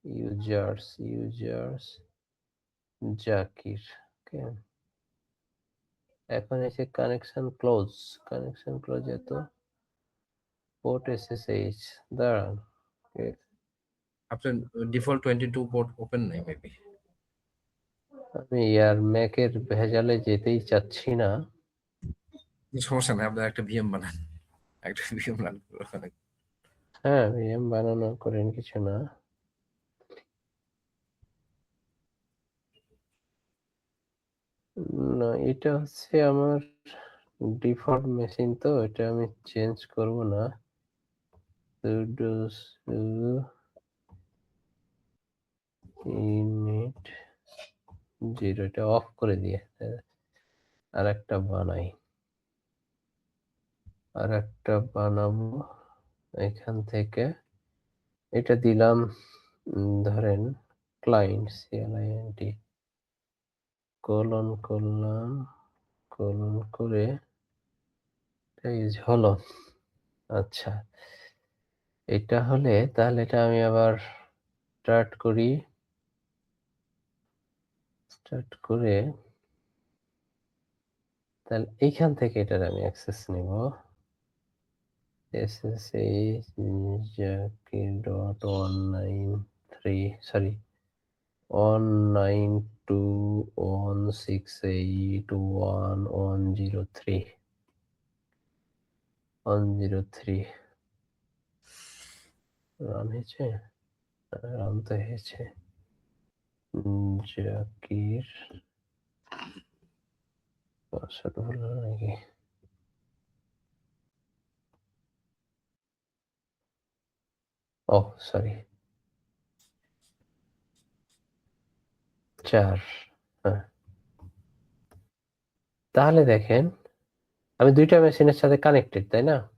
ইউজার ইউজার্স জাকির। ওকে। এখন এসে কানেকশন ক্লোজ এত পোর্ট এসএসএইচ দাঁড়ান। ওকে, আপনার ডিফল্ট 22 পোর্ট ওপেন নাই মেবি। আমি আর ম্যাকের ভেজালে যেতেই চাচ্ছি না। সমস্যা নাই, আপনার একটা ভিএম বানান, একটা ভিএম রান করুন। হ্যাঁ, ভিএম বানানো করেন কিছু না। না এটা হচ্ছে আমার ডিফল্ট মেশিন তো এটা আমি চেঞ্জ করব না। sudo su init 0 এটা অফ করে দিয়ে আরেকটা বানাই। আরেকটা বানাবো এখান থেকে। এটা দিলাম ধরেন ক্লায়েন্ট client কোলন করলাম, কোলন করে পেজ হলো। আচ্ছা, এটা হলে তাহলে এটা আমি আবার স্টার্ট করি। স্টার্ট করে তাহলে এইখান থেকে এটার আমি অ্যাক্সেস নিব। SSH Jackie.193 সরি 192.168.1.103 103 রান হয়েছে? রান তো হয়েছে। জাকির পাসওয়ার্ড ভুল হলো নাকি? ও সরি 4 হ্যাঁ। তাহলে দেখেন আমি দুইটা মেশিনের সাথে কানেক্টেড, তাই না?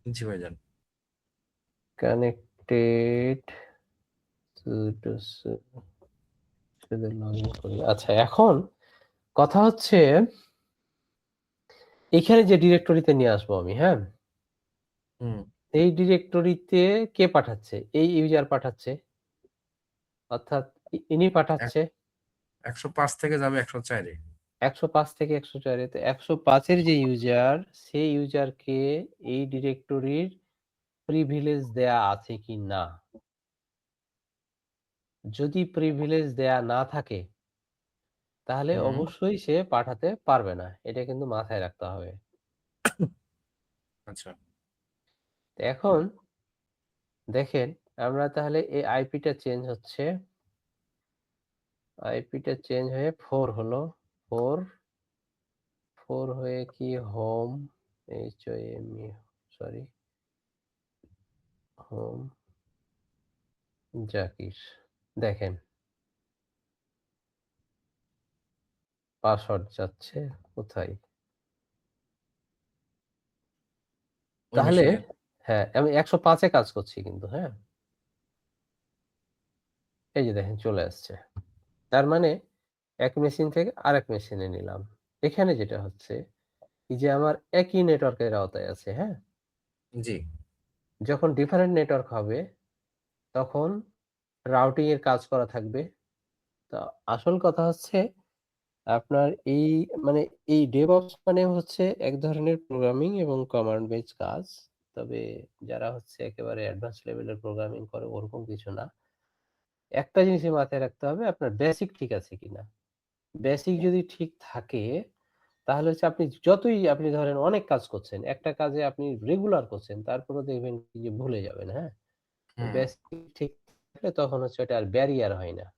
জি ভাইজান। কানেক্টেড লগইন করি। আচ্ছা এখন কথা হচ্ছে এখানে যে ডিরেক্টরিতে নিয়ে আসবো আমি, হ্যাঁ? হুম। এই ডিরেক্টরিতে কে পাঠাচ্ছে? এই ইউজার পাঠাচ্ছে। অর্থাৎ ইনি পাঠাচ্ছে। 105 থেকে যাবে 104 এ। 105 থেকে 104 এ। তো 105 এর যে ইউজার, সেই ইউজারকে এই ডিরেক্টরির প্রিভিলেজ দেয়া আছে কি না? যদি প্রিভিলেজ দেয়া না থাকে তাহলে হুম। অবশ্যই সে পাঠাতে পারবে না। এটা কিন্তু মাথায় রাখতে হবে। আচ্ছা। তো এখন দেখেন আমরা তাহলে এই আইপিটা চেঞ্জ হচ্ছে। আইপিটা চেঞ্জ হয়ে 4 হলো। 4 হয়ে কি home HOME sorry home Zakir. দেখেন পাসওয়ার্ড যাচ্ছে কোথায়? ওই তাহলে মেশিনে। হ্যাঁ, আমি 105 এ কাজ করছি কিন্তু, হ্যাঁ? এই যে দেখেন চলে আসছে। তার মানে এক মেশিন থেকে আরেক মেশিনে নিলাম। এখানে যেটা হচ্ছে এই যে আমার একই নেটওয়ার্কের আওতায় আছে, হ্যাঁ? জি। যখন ডিফারেন্ট নেটওয়ার্ক হবে তখন রাউটিং এর কাজ করা থাকবে। তো আসল কথা হচ্ছে আপনার এই মানে এই DevOps মানে হচ্ছে এক ধরনের প্রোগ্রামিং এবং কমান্ড বেজ কাজ। তবে যারা হচ্ছে একেবারে অ্যাডভান্স লেভেলের প্রোগ্রামিং করে ওরকম কিছু না। একটা জিনিসই মাথায় রাখতে হবে আপনার বেসিক ঠিক আছে কিনা। বেসিক যদি ঠিক থাকে তাহলে হচ্ছে আপনি ধরেন অনেক কাজ করছেন। একটা কাজে আপনি রেগুলার করছেন। তারপরেও দেখবেন কি যে ভুলে যাবেন, হ্যাঁ? তো হুম। বেসিক ঠিক থাকলে তখন হচ্ছে ওটা আর ব্যারিয়ার হয় না।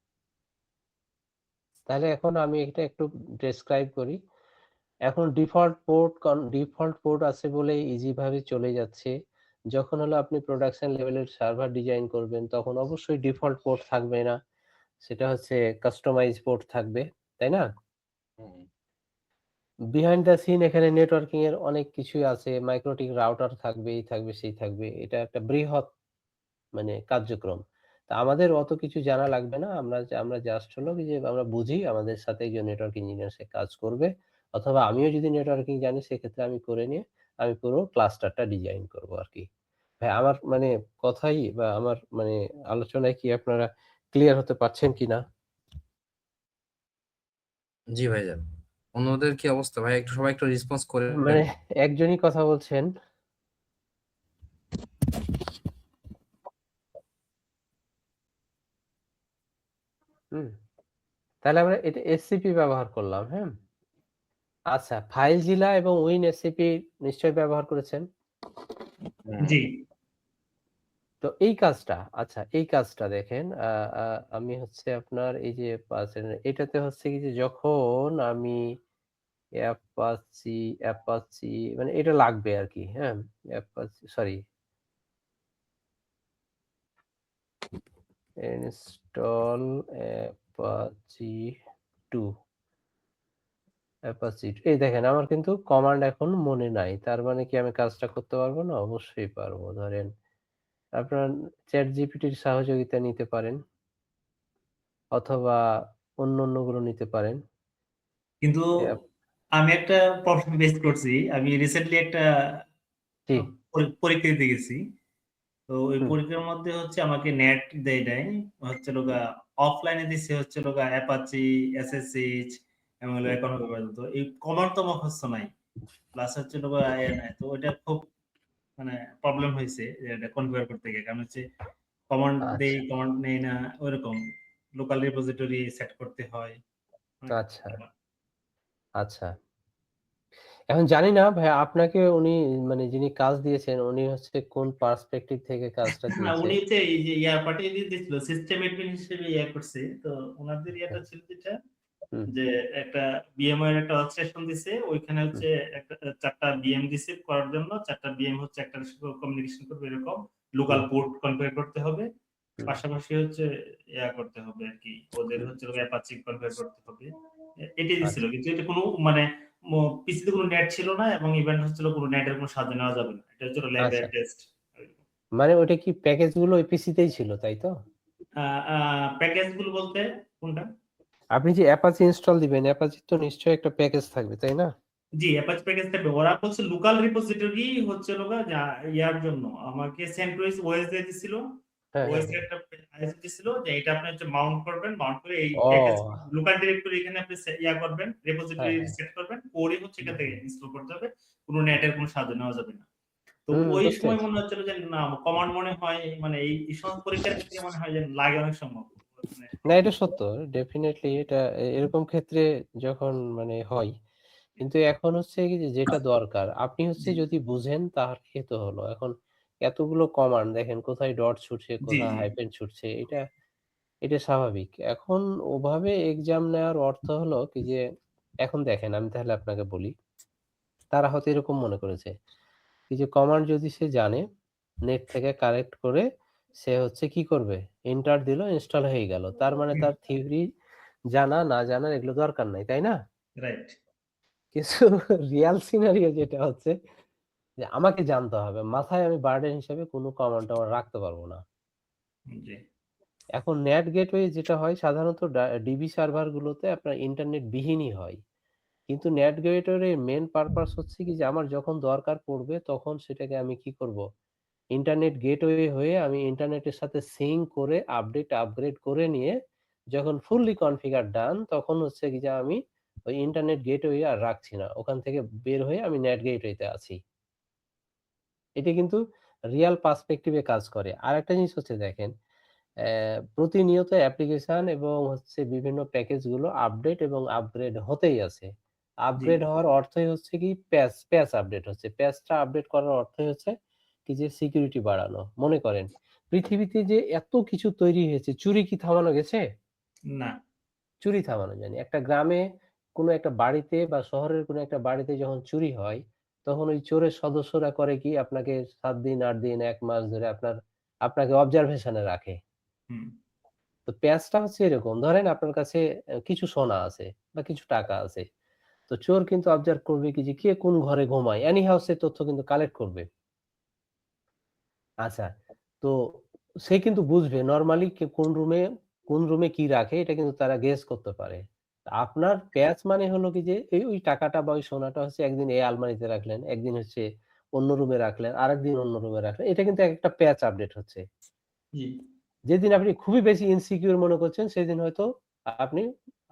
তাহলে এখন আমি এটা একটু ডেসক্রাইব করি। এখন ডিফল্ট পোর্ট আছে বলে ইজি ভাবে চলে যাচ্ছে। যখন হলো আপনি প্রোডাকশন লেভেলের সার্ভার ডিজাইন করবেন তখন অবশ্যই ডিফল্ট পোর্ট থাকবে না। সেটা হচ্ছে কাস্টমাইজ পোর্ট থাকবে। তাই না? হুম। বিহাইন্ড দ্য সিন এখানে নেটওয়ার্কিং এর অনেক কিছুই আছে। মাইক্রোটিক রাউটার থাকবে, এই থাকবে, সেই থাকবে। এটা একটা বৃহৎ মানে কার্যক্রম। তা আমাদের অত কিছু জানা লাগবে না। আমরা জাস্ট হলো কি যে আমরা বুঝি আমাদের সাথে একজন নেটওয়ার্ক ইঞ্জিনিয়ার সে কাজ করবে। অথবা আমিও যদি নেটওয়ার্কিং জানি সেক্ষেত্রে আমি করে নিয়ে আমি পুরো ক্লাস্টারটা ডিজাইন করব আরকি। ভাই আমার মানে কথাই বা আমার মানে আলোচনায় কি আপনারা ক্লিয়ার হতে পারছেন কিনা? জি ভাইজান। অন্যদের কি অবস্থা ভাই? একটু সবাই একটু রেসপন্স করেন। মানে একজনই কথা বলছেন। হুম? তাহলে আমরা এটা এসসিপি ব্যবহার করলাম, হ্যাঁ? আচ্ছা, ফাইলঝিলা এবং WinSCP নিশ্চয়ই ব্যবহার করেছেন? হুম। জি। তো এই কাজটা আচ্ছা এই কাজটা দেখেন আমি হচ্ছে আপনার এই যে এটাতে হচ্ছে কি যে যখন আমি অ্যাপাচি মানে এটা লাগবে আরকি, হ্যাঁ? Apache sorry install Apache 2 Apache এই দেখেন আমার কিন্তু কমান্ড এখন মনে নাই। তার মানে কি আমি কাজটা করতে পারবো না? অবশ্যই পারবো। ধরেন আপনার ChatGPT র সহযোগিতা নিতে পারেন অথবা অন্যান্যগুলো নিতে পারেন। কিন্তু অ্যাপ আমি একটা প্রবলেম ফেস করছি। আমি রিসেন্টলি একটা জি, পরীক্ষা দিতে গেছি। তো ওই হুম, পরীক্ষার মধ্যে হচ্ছে আমাকে নেট দেয় নাই। হচ্ছে লোগা অফলাইনে দিছে হচ্ছে হলো অ্যাপাচি, এসএসএইচ এবং হলো এখনো ব্যবহৃত। তো এই কমান্ড তো মুখস্থ নাই। প্লাস হচ্ছে হলো নাই। তো ওইটা খুব মানে প্রবলেম হইছে যে এটা কনফিগার করতে গিয়ে। কারণ হচ্ছে কমান্ড দেই, আচ্ছা, কমান্ড নেই না ওইরকম। লোকাল রিপোজিটরি সেট করতে হয়। অনেক আচ্ছা, আচ্ছা। এখন জানি না ভাইয়া আপনাকে উনি মানে যিনি কাজ দিয়েছেন উনি হচ্ছে কোন পার্সপেক্টিভ থেকে কাজটা না দিয়েছে? উনি হচ্ছে এই যে পাঠিয়ে দিয়ে দিয়েছিল সিস্টেম অ্যাডমিন হিসেবে করছে। তো উনাদের আচ্ছা, ছিল যেটা হুম, যে একটা VMware একটা ওয়ার্কস্টেশন দিছে। ওইখানে হুম, হচ্ছে একটা ৪ টা VM দিছে করার জন্য। ৪ টা VM হচ্ছে একটার সাথে কমিউনিকেশন করবে এরকম। লোকাল হুম, পোর্ট কনফিগার করতে হবে। হুম, পাশাপাশি হচ্ছে করতে হবে আরকি। ওদের হুম, হচ্ছে অ্যাপাচি কনফিগার করতে হবে। এটাই দিছিল। আচ্ছা, কিন্তু এটা কোনো মানে পিসিতে কোনো নেট ছিল না এবং ইভেন্ট হচ্ছিল কোনো নেটের কোনো সাহায্য নেওয়া যাবে না। এটা হচ্ছিল ল্যাবের আচ্ছা। টেস্ট। মানে ওটা কি প্যাকেজ গুলো ওই পিসিতেই ছিল, তাই তো? আ আ প্যাকেজ গুলো বলতে কোনটা? আপনি যে Apache ইনস্টল দিবেন, Apache তো নিশ্চয়ই একটা প্যাকেজ থাকবে, তাই না? জি, অ্যাপাচি প্যাকেজ থাকবে। ওরা বলছে লোকাল রিপোজিটরি হচ্ছে হলো ইয়ার জন্য আমাকে সেন্ট্রোইজ ওএস দিয়ে দিছিল। হ্যাঁ, হ্যাঁ, ওএস এর হ্যাঁ। একটা আইএসও দিছিল যে এটা আপনি হচ্ছে মাউন্ট করবেন। মাউন্ট করে এই প্যাকেজ ও! লোকাল ডিরেক্টরি এখানে আপনি করবেন, হ্যাঁ, রিপোজিটরি হ্যাঁ। সেট করবেন। করে হচ্ছে হুম, এখান থেকে ইনস্টল করতে হবে। কোন নেটের কোন সাহায্য নেওয়া যাবে না। তো হুম, ওই বুঝতে সময় পেরেছি। মনে হচ্ছিল যে না কমান্ড মনে হয় মানে এই সময় পরীক্ষার ক্ষেত্রে মনে হয় যে লাগে অনেক সময়। মানে না এটা সত্য। ডেফিনিটলি এটা এরকম ক্ষেত্রে যখন মানে হয়। কিন্তু এখন হচ্ছে কি যে যেটা দরকার, আপনি হচ্ছে জি, যদি বুঝেন তাহলেই তো হলো। এখন এতগুলো কমান্ড দেখেন কোথায় ডট ছুটছে, জি, কোথায় জি, হাইফেন ছুটছে এটা স্বাভাবিক। এখন ওভাবে এক্সাম নেওয়ার অর্থ হলো কি যে এখন দেখেন আমি তাহলে আপনাকে বলি। তারা হয়তো এরকম মনে করেছে কি যে কমান্ড যদি সে জানে, নেট থেকে কালেক্ট করে সে হচ্ছে কি করবে? এন্টার দিল, ইনস্টল হয়ে গেল। তার মানে হুম, তার থিওরি জানা, না জানার এগুলো দরকার নাই, তাই না? রাইট। কিছু রিয়াল সিনারিও যেটা হচ্ছে যে আমাকে জানতে হবে। মাথায় আমি বার্ডেন হিসেবে কোনো কমান্ড-টমান্ড রাখতে পারব না। জি, এখন নেট গেটওয়ে যেটা হয় সাধারণত ডিবি সার্ভার গুলোতে আপনার ইন্টারনেট বিহীনই হয়। কিন্তু নেট গেটওয়ের মেইন পারপাস হচ্ছে কি যে আমার যখন দরকার পড়বে তখন সেটাকে আমি কি করব? ইন্টারনেট গেটওয়ে হয়ে আমি ইন্টারনেটের সাথে সিঙ্ক করে আপডেট আপগ্রেড করে নিয়ে যখন ফুললি কনফিগার ডান তখন হচ্ছে কি যে আমি ওই ইন্টারনেট গেটওয়ে আর রাখছি না। ওখান থেকে বের হয়ে আমি নেট গেটওয়েতে আছি। এটা কিন্তু রিয়াল পার্সপেক্টিভ এ কাজ করে। আরেকটা জিনিস হচ্ছে দেখেন, প্রতিনিয়ত অ্যাপ্লিকেশন এবং হচ্ছে বিভিন্ন প্যাকেজ গুলো আপডেট এবং আপগ্রেড হতেই আছে। জি, আপগ্রেড হওয়ার অর্থই হচ্ছে কি প্যাচ আপডেট হচ্ছে। প্যাচটা আপডেট করার অর্থই হচ্ছে কি যে সিকিউরিটি বাড়ানো। মনে করেন পৃথিবীতে যে এত কিছু তৈরি হয়েছে, চুরি কি থামানো গেছে? না, চুরি থামানো যায়নি। একটা গ্রামে কোনো একটা বাড়িতে বা শহরের কোনো একটা বাড়িতে যখন চুরি হয়, তখন ওই চোরের সদস্যরা করে কি আপনাকে ৭ দিন, ৮ দিন, ১ মাস ধরে আপনাকে অবজারভেশন এ রাখে। হুম, তো প্যাচটা হচ্ছে এরকম। ধরেন আপনার কাছে কিছু সোনা আছে বা কিছু টাকা আছে। তো চোর কিন্তু অবজার্ভ করবে কি যে কে কোন ঘরে ঘুমায়। এনি হাউ সে তথ্য কিন্তু কালেক্ট করবে। আচ্ছা। তো সে কিন্তু বুঝবে নরমালি কে কোন রুমে কি রাখে এটা কিন্তু তারা গেস করতে পারে। আপনার প্যাচ মানে হলো কি যে ওই টাকাটা বা ওই সোনাটা হচ্ছে একদিন এই আলমারিতে রাখলেন, একদিন হচ্ছে অন্য রুমে রাখলেন, আরেকদিন অন্য রুমে রাখলেন। এটা কিন্তু একেকটা প্যাচ আপডেট হচ্ছে। জি, যেদিন আপনি খুবই বেশি ইনসিকিউর মনে করছেন সেদিন হয়তো আপনি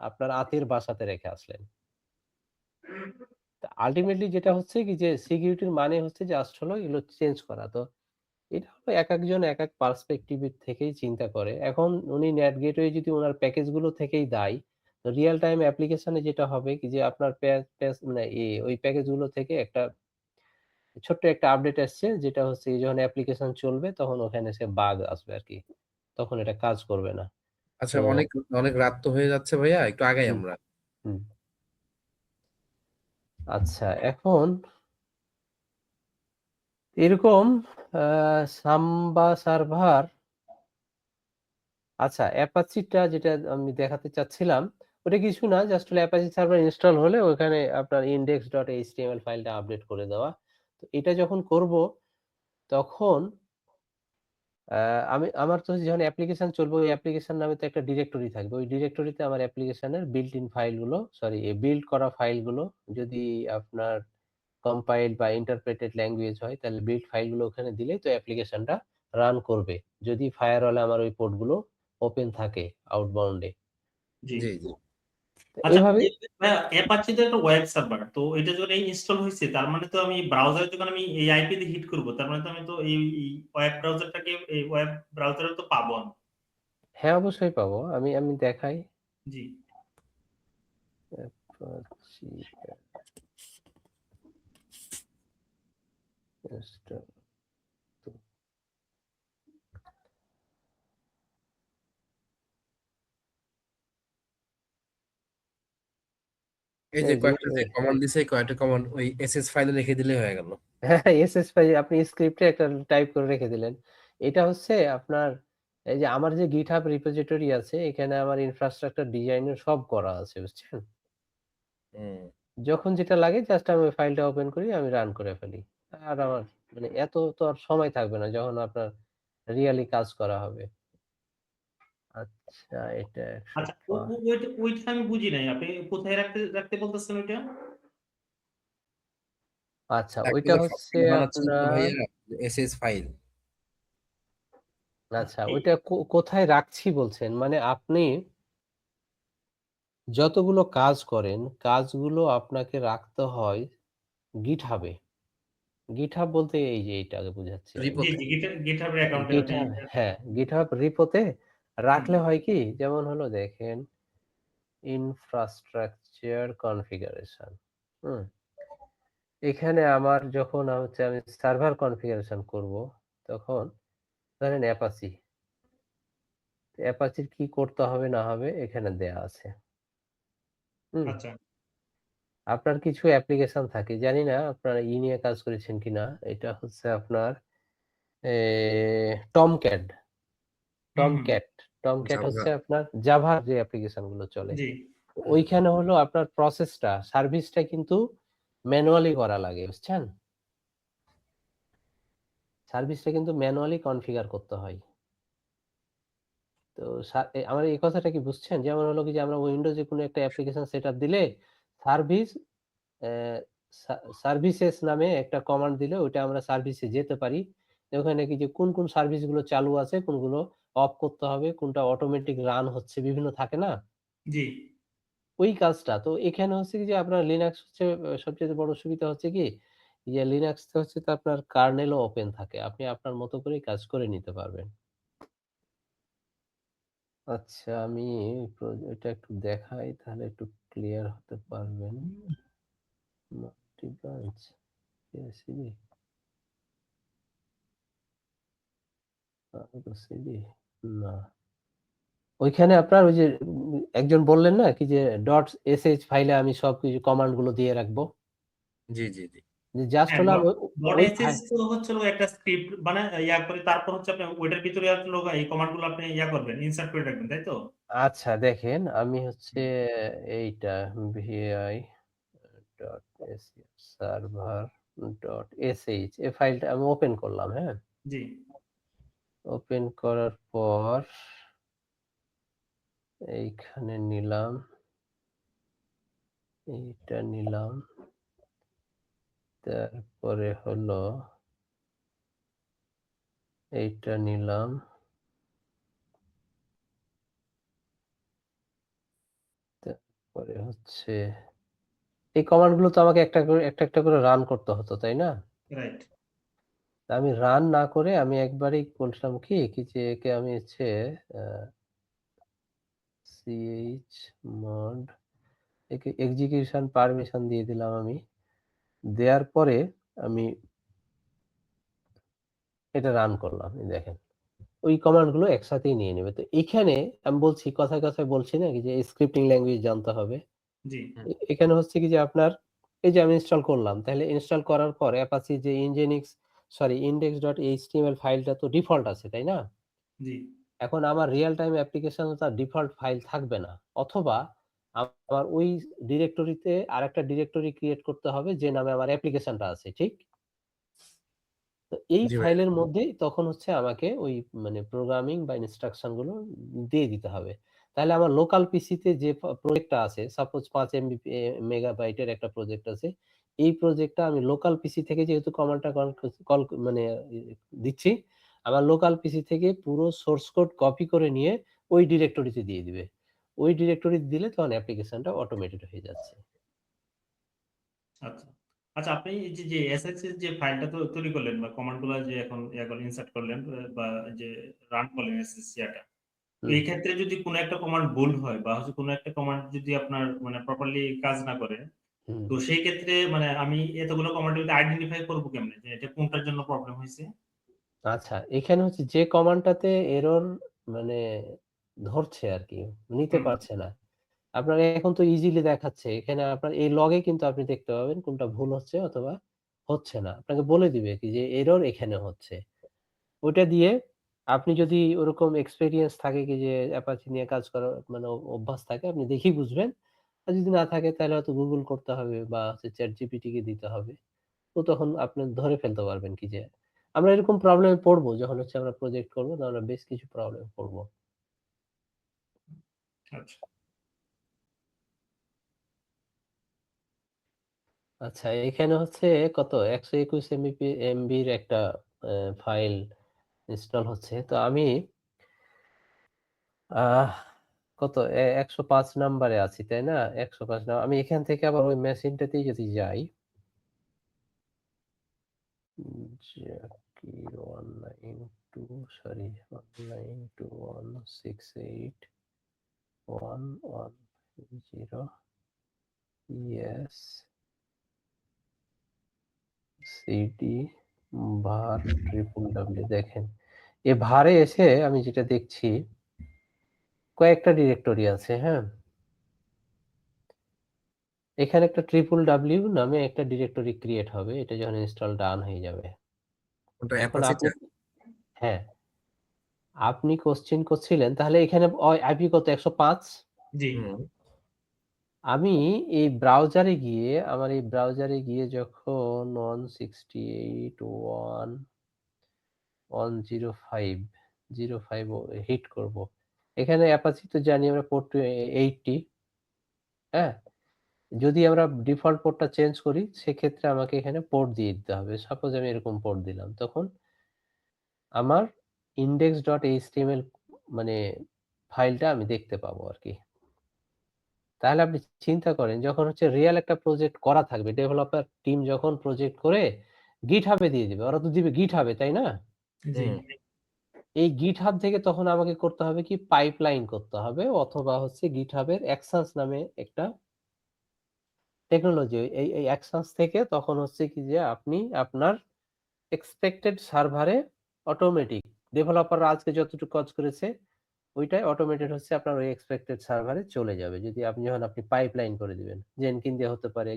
আপনার আত্মীয়ের বাসাতে রেখে আসলেন। আল্টিমেটলি যেটা হচ্ছে কি যে সিকিউরিটির মানে হচ্ছে জাস্ট হলো এগুলো চেঞ্জ করা। তো এটা হলো একেকজন একেক পার্সপেক্টিভ এর থেকেই চিন্তা করে। এখন উনি নেট গেটওয়ে যদি উনার প্যাকেজ গুলো থেকেই দায়ী, তো রিয়াল টাইম অ্যাপ্লিকেশন এ যেটা হবে কি যে আপনার প্যাচ মানে ওই প্যাকেজ গুলো থেকে একটা ছোট্ট একটা আপডেট আসছে যেটা হচ্ছে যখন অ্যাপ্লিকেশন চলবে তখন ওখানে সে বাগ আসবে আরকি। তখন এটা কাজ করবে না। আচ্ছা, তো অনেক অনেক রাত তো হয়ে যাচ্ছে ভাইয়া, একটু আগাই হুম, আমরা। হুম। আচ্ছা এখন এরকম আ সাম্বা সার্ভার আচ্ছা অ্যাপাচি যেটা আমি দেখাতে চাচ্ছিলাম, ওটা কিছু না জাস্ট হলো অ্যাপাচি সার্ভার ইনস্টল হলে ওখানে আপনার index.html ফাইলটা আপডেট করে দেওয়া। তো এটা যখন করব তখন আ আমার তো যখন অ্যাপ্লিকেশন চলবে ওই অ্যাপ্লিকেশন নামে তো একটা ডিরেক্টরি থাকবে। ওই ডিরেক্টরিতে আমার অ্যাপ্লিকেশনের বিল্ট ইন ফাইলগুলো সরি বিল্ড করা ফাইলগুলো যদি আপনার কম্পাইলড বা ইন্টারপ্রেটেড ল্যাঙ্গুয়েজ হয় তাহলে বিল্ড ফাইলগুলো ওখানে দিলেই তো অ্যাপ্লিকেশনটা রান করবে। যদি ফায়ারওয়ালে আমার ওই পোর্টগুলো ওপেন থাকে আউটবাউন্ডে। জি জি জি আচ্ছা এইভাবে অ্যাপাচি তো একটা ওয়েব সার্ভার, তো এটা যখন ইনস্টল হয়েছে তার মানে তো আমি ব্রাউজারে যখন আমি এই আইপি দিয়ে হিট করব, তার মানে তো আমি তো এই ওয়েব ব্রাউজারটাকে, এই ওয়েব ব্রাউজারে তো পাবো আমি। হ্যাঁ অবশ্যই পাবো, আমি দেখাই। জি অ্যাপাচি ইনস্টল। এই যে এই যে কয়েকটা যে কমান্ড দিছে, কয়েকটা কমান্ড ওই এসএস ফাইলে রেখে দিলে হয়ে গেল। হ্যাঁ এসএস ফাইল আপনি স্ক্রিপ্টে একটা টাইপ করে রেখে দিলেন। এটা হচ্ছে আপনার এই যে আমার যে GitHub রিপোজিটরি আছে এখানে আমার ইনফ্রাস্ট্রাকচার ডিজাইনের সব করা আছে, বুঝছেন? হুম যখন যেটা লাগে জাস্ট আমি ওই ফাইলটা ওপেন করি, আমি রান করে ফেলি। আর আমার মানে এত তো আর সময় থাকবে না যখন আপনার রিয়ালি কাজ করা হবে। আচ্ছা এটা আচ্ছা 105। ওইটা আমি বুঝি নাই, আপনি কোথায় রাখতে রাখতে বলতেছেন ওইটা? আচ্ছা ওইটা প্র্যাকটিক্যাল হচ্ছে সফটওয়্যার বানাচ্ছেন তো আপনার ভাইয়া, এসএস ফাইল। আচ্ছা ওইটা কোথায় রাখছি বলছেন? মানে আপনি যতগুলো কাজ করেন, কাজগুলো আপনাকে রাখতে হয় GitHub এ। GitHub বলতে এই যে এইটাকে বুঝাচ্ছি আমি। জি রিপোতে। জি গিটহাব এর অ্যাকাউন্টে আপনি GitHub হ্যাঁ, GitHub রিপোতে হুম, রাখলে হয় কি? যেমন হলো দেখেন ইনফ্রাস্ট্রাকচার কনফিগারেশন। হুম? এখানে আমার যখন হচ্ছে আমি সার্ভার কনফিগারেশন করব, তখন ধরেন অ্যাপাচি। অ্যাপাচির কি করতে হবে না হবে এখানে দেয়া আছে। হুম? আচ্ছা আপনার কিছু অ্যাপ্লিকেশন থাকে। জানি না আপনারা নিয়ে কাজ করেছেন কিনা? এটা হচ্ছে আপনার এ টমক্যাট। হুম হুম টমক্যাট, টমক্যাট জাভা। হচ্ছে আপনার জাভার যে অ্যাপ্লিকেশন গুলো চলে। জি ওইখানে হলো আপনার প্রসেসটা, সার্ভিসটা কিন্তু ম্যানুয়ালি করা লাগে, বুঝছেন? সার্ভিসটা কিন্তু ম্যানুয়ালি কনফিগার করতে হয়। তো আমার এই কথাটা কি বুঝছেন? যেমন হলো কি যে আমরা উইন্ডোজে কোনো একটা অ্যাপ্লিকেশন সেটআপ দিলে সার্ভিস অ্যা সার্ভিসেস নামে একটা কমান্ড দিলে ওইটা আমরা সার্ভিসে যেতে পারি। ওখানে কি যে কোন সার্ভিস গুলো চালু আছে, কোনগুলো অফ করতে হবে, কোনটা অটোমেটিক রান হচ্ছে বিভিন্ন থাকে না? জি ওই কাজটা। তো এখানে হচ্ছে কি যে আপনার লিনাক্স হচ্ছে সবচাইতে বড় সুবিধা হচ্ছে কি যে লিনাক্সে হচ্ছে তো আপনার কার্নেলও ওপেন থাকে। আপনি আপনার মতো করেই কাজ করে নিতে পারবেন। আচ্ছা আমি এটা একটু দেখাই তাহলে একটু ক্লিয়ার হতে পারবেন। মাল্টি ব্রাঞ্চ সিডি সিডি না। ওইখানে আপনার ওই যে একজন বললেন না কি যে .sh ফাইলে আমি সবকিছু কমান্ড গুলো দিয়ে রাখবো। জি জি জি যে জাস্ট হ্যাঁ হলো আমি ডট ওই এসএস তো হচ্ছে হলো একটা স্ক্রিপ্ট মানে ইয়া করে, তারপর হচ্ছে আপনি ওইটার ভিতরে হলো এই কমান্ড গুলো আপনি ইয়া করবেন, ইনসার্ট করে রাখবেন, তাই তো? আচ্ছা দেখেন আমি হচ্ছে হুম, এইটা vi সার্ভার sh এই ফাইলটা আমি ওপেন করলাম, হ্যাঁ? জি ওপেন করার পর এইখানে নিলাম, এইটা নিলাম। তারপরে হলো এইটা নিলাম। তারপরে হচ্ছে এই কমান্ড গুলো তো আমাকে একটা করে রান করতে হতো, তাই না? রাইট তা আমি রান না করে আমি একবারেই করলাম কি, কি যে একে আমি হচ্ছে আ chmod একে এক্সিকিউশন পারমিশন দিয়ে দিলাম আমি। দেয়ার পরে আমি এটা রান করলাম। এই দেখেন। ওই কমান্ড গুলো একসাথেই নিয়ে নেবে। তো এখানে আমি বলছি কথায় বলছি না যে স্ক্রিপ্টিং ল্যাঙ্গুয়েজ জানতে হবে। জি হুম, এখানে হচ্ছে কি যে আপনার এই যে আমি ইনস্টল করলাম। তাহলে ইনস্টল করার পর Apache যে index.html ফাইলটা তো ডিফল্ট আছে, তাই না? জি এখন আমার রিয়াল টাইম অ্যাপ্লিকেশন এ তার ডিফল্ট ফাইল থাকবে না। অথবা আমার ওই ডিরেক্টরিতে আরেকটা ডিরেক্টরি ক্রিয়েট করতে হবে যে নামে আমার অ্যাপ্লিকেশনটা আছে, ঠিক? তো এই জি ভাইয়া। ফাইলের মধ্যেই তখন হচ্ছে আমাকে ওই মানে প্রোগ্রামিং বা ইনস্ট্রাকশন গুলো দিয়ে দিতে হবে। তাহলে আমার লোকাল পিসিতে যে প্রজেক্টটা আছে, সাপোজ ৫ এমবি মেগাবাইটের একটা প্রজেক্ট আছে। এই প্রজেক্টটা আমি লোকাল পিসি থেকে যেহেতু কমান্ডটা কল মানে দিচ্ছি, আমার লোকাল পিসি থেকে পুরো সোর্স কোড কপি করে নিয়ে ওই ডিরেক্টরিতে দিয়ে দিবে। ওই ডিরেক্টরি দিলে তখন অ্যাপ্লিকেশনটা অটোমেটেড হয়ে যাচ্ছে। আচ্ছা। আচ্ছা, আপনি এই যে এসএসএস যে ফাইলটা তো তৈরি করলেন বা কমান্ডগুলো যে এখন ইনসার্ট করলেন বা যে রান করলেন এসএসসি টা। হুম। এই ক্ষেত্রে যদি কোনো একটা কমান্ড ভুল হয় বা হচ্ছে কোনো একটা কমান্ড যদি আপনার মানে প্রপারলি কাজ না করে, হুম। তো সেই ক্ষেত্রে মানে আমি এতগুলো কমান্ডের আইডেন্টিফাই করব কেমনে যে এটা কোনটার জন্য প্রবলেম হয়েছে? আচ্ছা, এখানে হচ্ছে যে কমান্ডটাতে এরর মানে ধরছে আরকি, নিতে হুম, পারছে না। আপনার এখন তো ইজিলি দেখাচ্ছে। এখানে আপনার এই লগে কিন্তু আপনি দেখতে পাবেন কোনটা ভুল হচ্ছে অথবা হচ্ছে না। আপনাকে বলে দিবে কি যে এরর এখানে হচ্ছে। ওইটা দিয়ে আপনি যদি ওরকম এক্সপেরিয়েন্স থাকে কি যে অ্যাপাচি নিয়ে কাজ করার মানে অভ্যাস থাকে আপনি দেখেই বুঝবেন। আর যদি না থাকে তাহলে হয়তো গুগল করতে হবে বা হচ্ছে ChatGPT কে দিতে হবে। তো তখন আপনি ধরে ফেলতে পারবেন কি যে আমরা এরকম প্রবলেমে পড়বো যখন হচ্ছে আমরা প্রজেক্ট করব তখন আমরা বেশ কিছু প্রবলেমে পড়বো। আচ্ছা। আচ্ছা এখানে হচ্ছে কত ১২১ এমবির একটা ফাইল ইনস্টল হচ্ছে। তো আমি আহ কত ১০৫ নাম্বারে আছি, তাই না? ১০৫ আমি এখান থেকে আবার ওই মেশিনটাতেই যদি যাই, Zaki 192 sorry 192.168.110 yes CD var www দেখেন। এ ভারে এসে আমি যেটা দেখছি কয়েকটা ডিরেক্টরি আছে, হ্যাঁ? এখানে একটা www নামে একটা ডিরেক্টরি ক্রিয়েট হবে। এটা যখন ইনস্টল ডান হয়ে যাবে। ওটা এখন আপনি অ্যাপাচিটা? হ্যাঁ, আপনি কোশ্চেন করছিলেন তাহলে এখানে আইপি কত ১০৫? জি। হুম। আমি এই ব্রাউজারে গিয়ে আমার এই ব্রাউজারে গিয়ে যখন 168.105 হিট করব। এখানে অ্যাপাচি তো জানি আমরা পোর্ট 80, হ্যাঁ? যদি আমরা ডিফল্ট পোর্টটা চেঞ্জ করি সেক্ষেত্রে আমাকে এখানে পোর্ট দিয়ে দিতে হবে। সাপোজ আমি এরকম পোর্ট দিলাম। তখন আমার index.html মানে ফাইলটা আমি দেখতে পাবো আরকি। তাহলে আপনি চিন্তা করেন যখন হচ্ছে রিয়াল একটা প্রজেক্ট করা থাকবে, ডেভেলপার টিম যখন প্রজেক্ট করে GitHub এ দিয়ে দিবে। ওরা তো দিবে GitHub এ, তাই না? জি। হুম। এই GitHub থেকে তখন আমাকে করতে হবে কি পাইপলাইন করতে হবে অথবা হচ্ছে GitHub এর Actions নামে একটা টেকনোলজি। এই Actions থেকে তখন হচ্ছে কি যে আপনি আপনার এক্সপেক্টেড সার্ভারে অটোমেটিক ডেভেলপাররা আজকে যতটুকু কাজ করেছে ওইটাই অটোমেটেড হচ্ছে আপনার ওই এক্সপেক্টেড সার্ভারে চলে যাবে। যদি আপনি যখন আপনি পাইপলাইন করে দিবেন। Jenkins দিয়ে হতে পারে,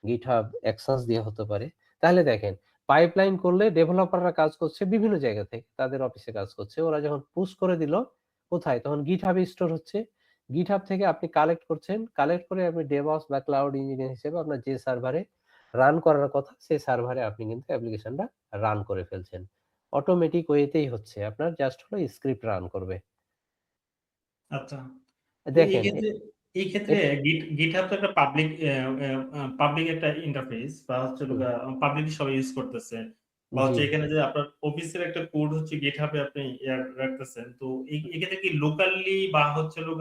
GitHub Actions দিয়ে হতে পারে। তাহলে দেখেন পাইপলাইন করলে ডেভেলপাররা কাজ করছে বিভিন্ন জায়গা থেকে। তাদের অফিসে কাজ করছে। ওরা যখন পুশ করে দিল কোথায়? তখন GitHub এ স্টোর হচ্ছে। GitHub থেকে আপনি কালেক্ট করছেন। কালেক্ট করে আপনি DevOps বা ক্লাউড ইঞ্জিনিয়ার হিসেবে আপনার যে সার্ভারে রান করার কথা সেই সার্ভারে আপনি কিন্তু অ্যাপ্লিকেশনটা রান করে ফেলছেন। অটোমেটিক ওয়েতেই হচ্ছে। আপনার জাস্ট হলো স্ক্রিপ্ট রান করবে। আচ্ছা। তো দেখেন এই ক্ষেত্রে এটা GitHub তো একটা পাবলিক একটা ইন্টারফেস বা হচ্ছে হলো হুম, পাবলিকলি সবাই ইউজ করতেছে। বা জি। হচ্ছে এখানে যে আপনার অফিসের একটা কোড হচ্ছে GitHub এ আপনি রাখতেছেন। তো এক্ষেত্রে কি লোকালি বা হচ্ছে হলো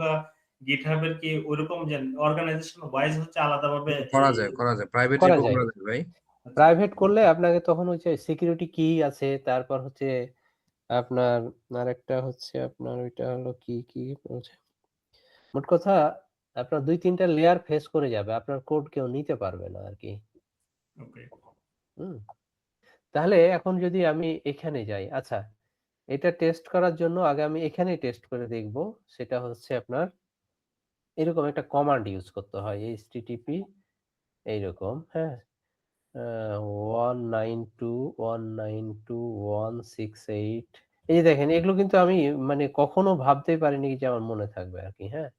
GitHub এর কি ওইরকম যে অর্গানাইজেশন ওয়াইজ হচ্ছে আলাদাভাবে করা যায়, করা যায়। প্রাইভেট করা রেপো যায়। করা যায় ভাই। আচ্ছা, প্রাইভেট করলে আপনাকে তখন হচ্ছে সিকিউরিটি কি আছে, তারপর হচ্ছে আপনার আরেকটা হচ্ছে আপনার ওইটা হলো কি বলছে? মোট কথা আপনার ২-৩ টা লেয়ার ফেস করে যাবে। আপনার কোড কেউ নিতে পারবে না আরকি। ওকে। হুম? তাহলে এখন যদি আমি এখানে যাই, আচ্ছা এটা টেস্ট করার জন্য আগে আমি এখানেই টেস্ট করে দেখব। সেটা হচ্ছে আপনার এরকম একটা কমান্ড ইউজ করতে হয়। http এইরকম, হ্যাঁ? আ 192.192.168 এই যে দেখেন এগুলো কিন্তু আমি মানে কখনো ভাবতেই পারিনি যে আমার মনে থাকবে আরকি, হ্যাঁ?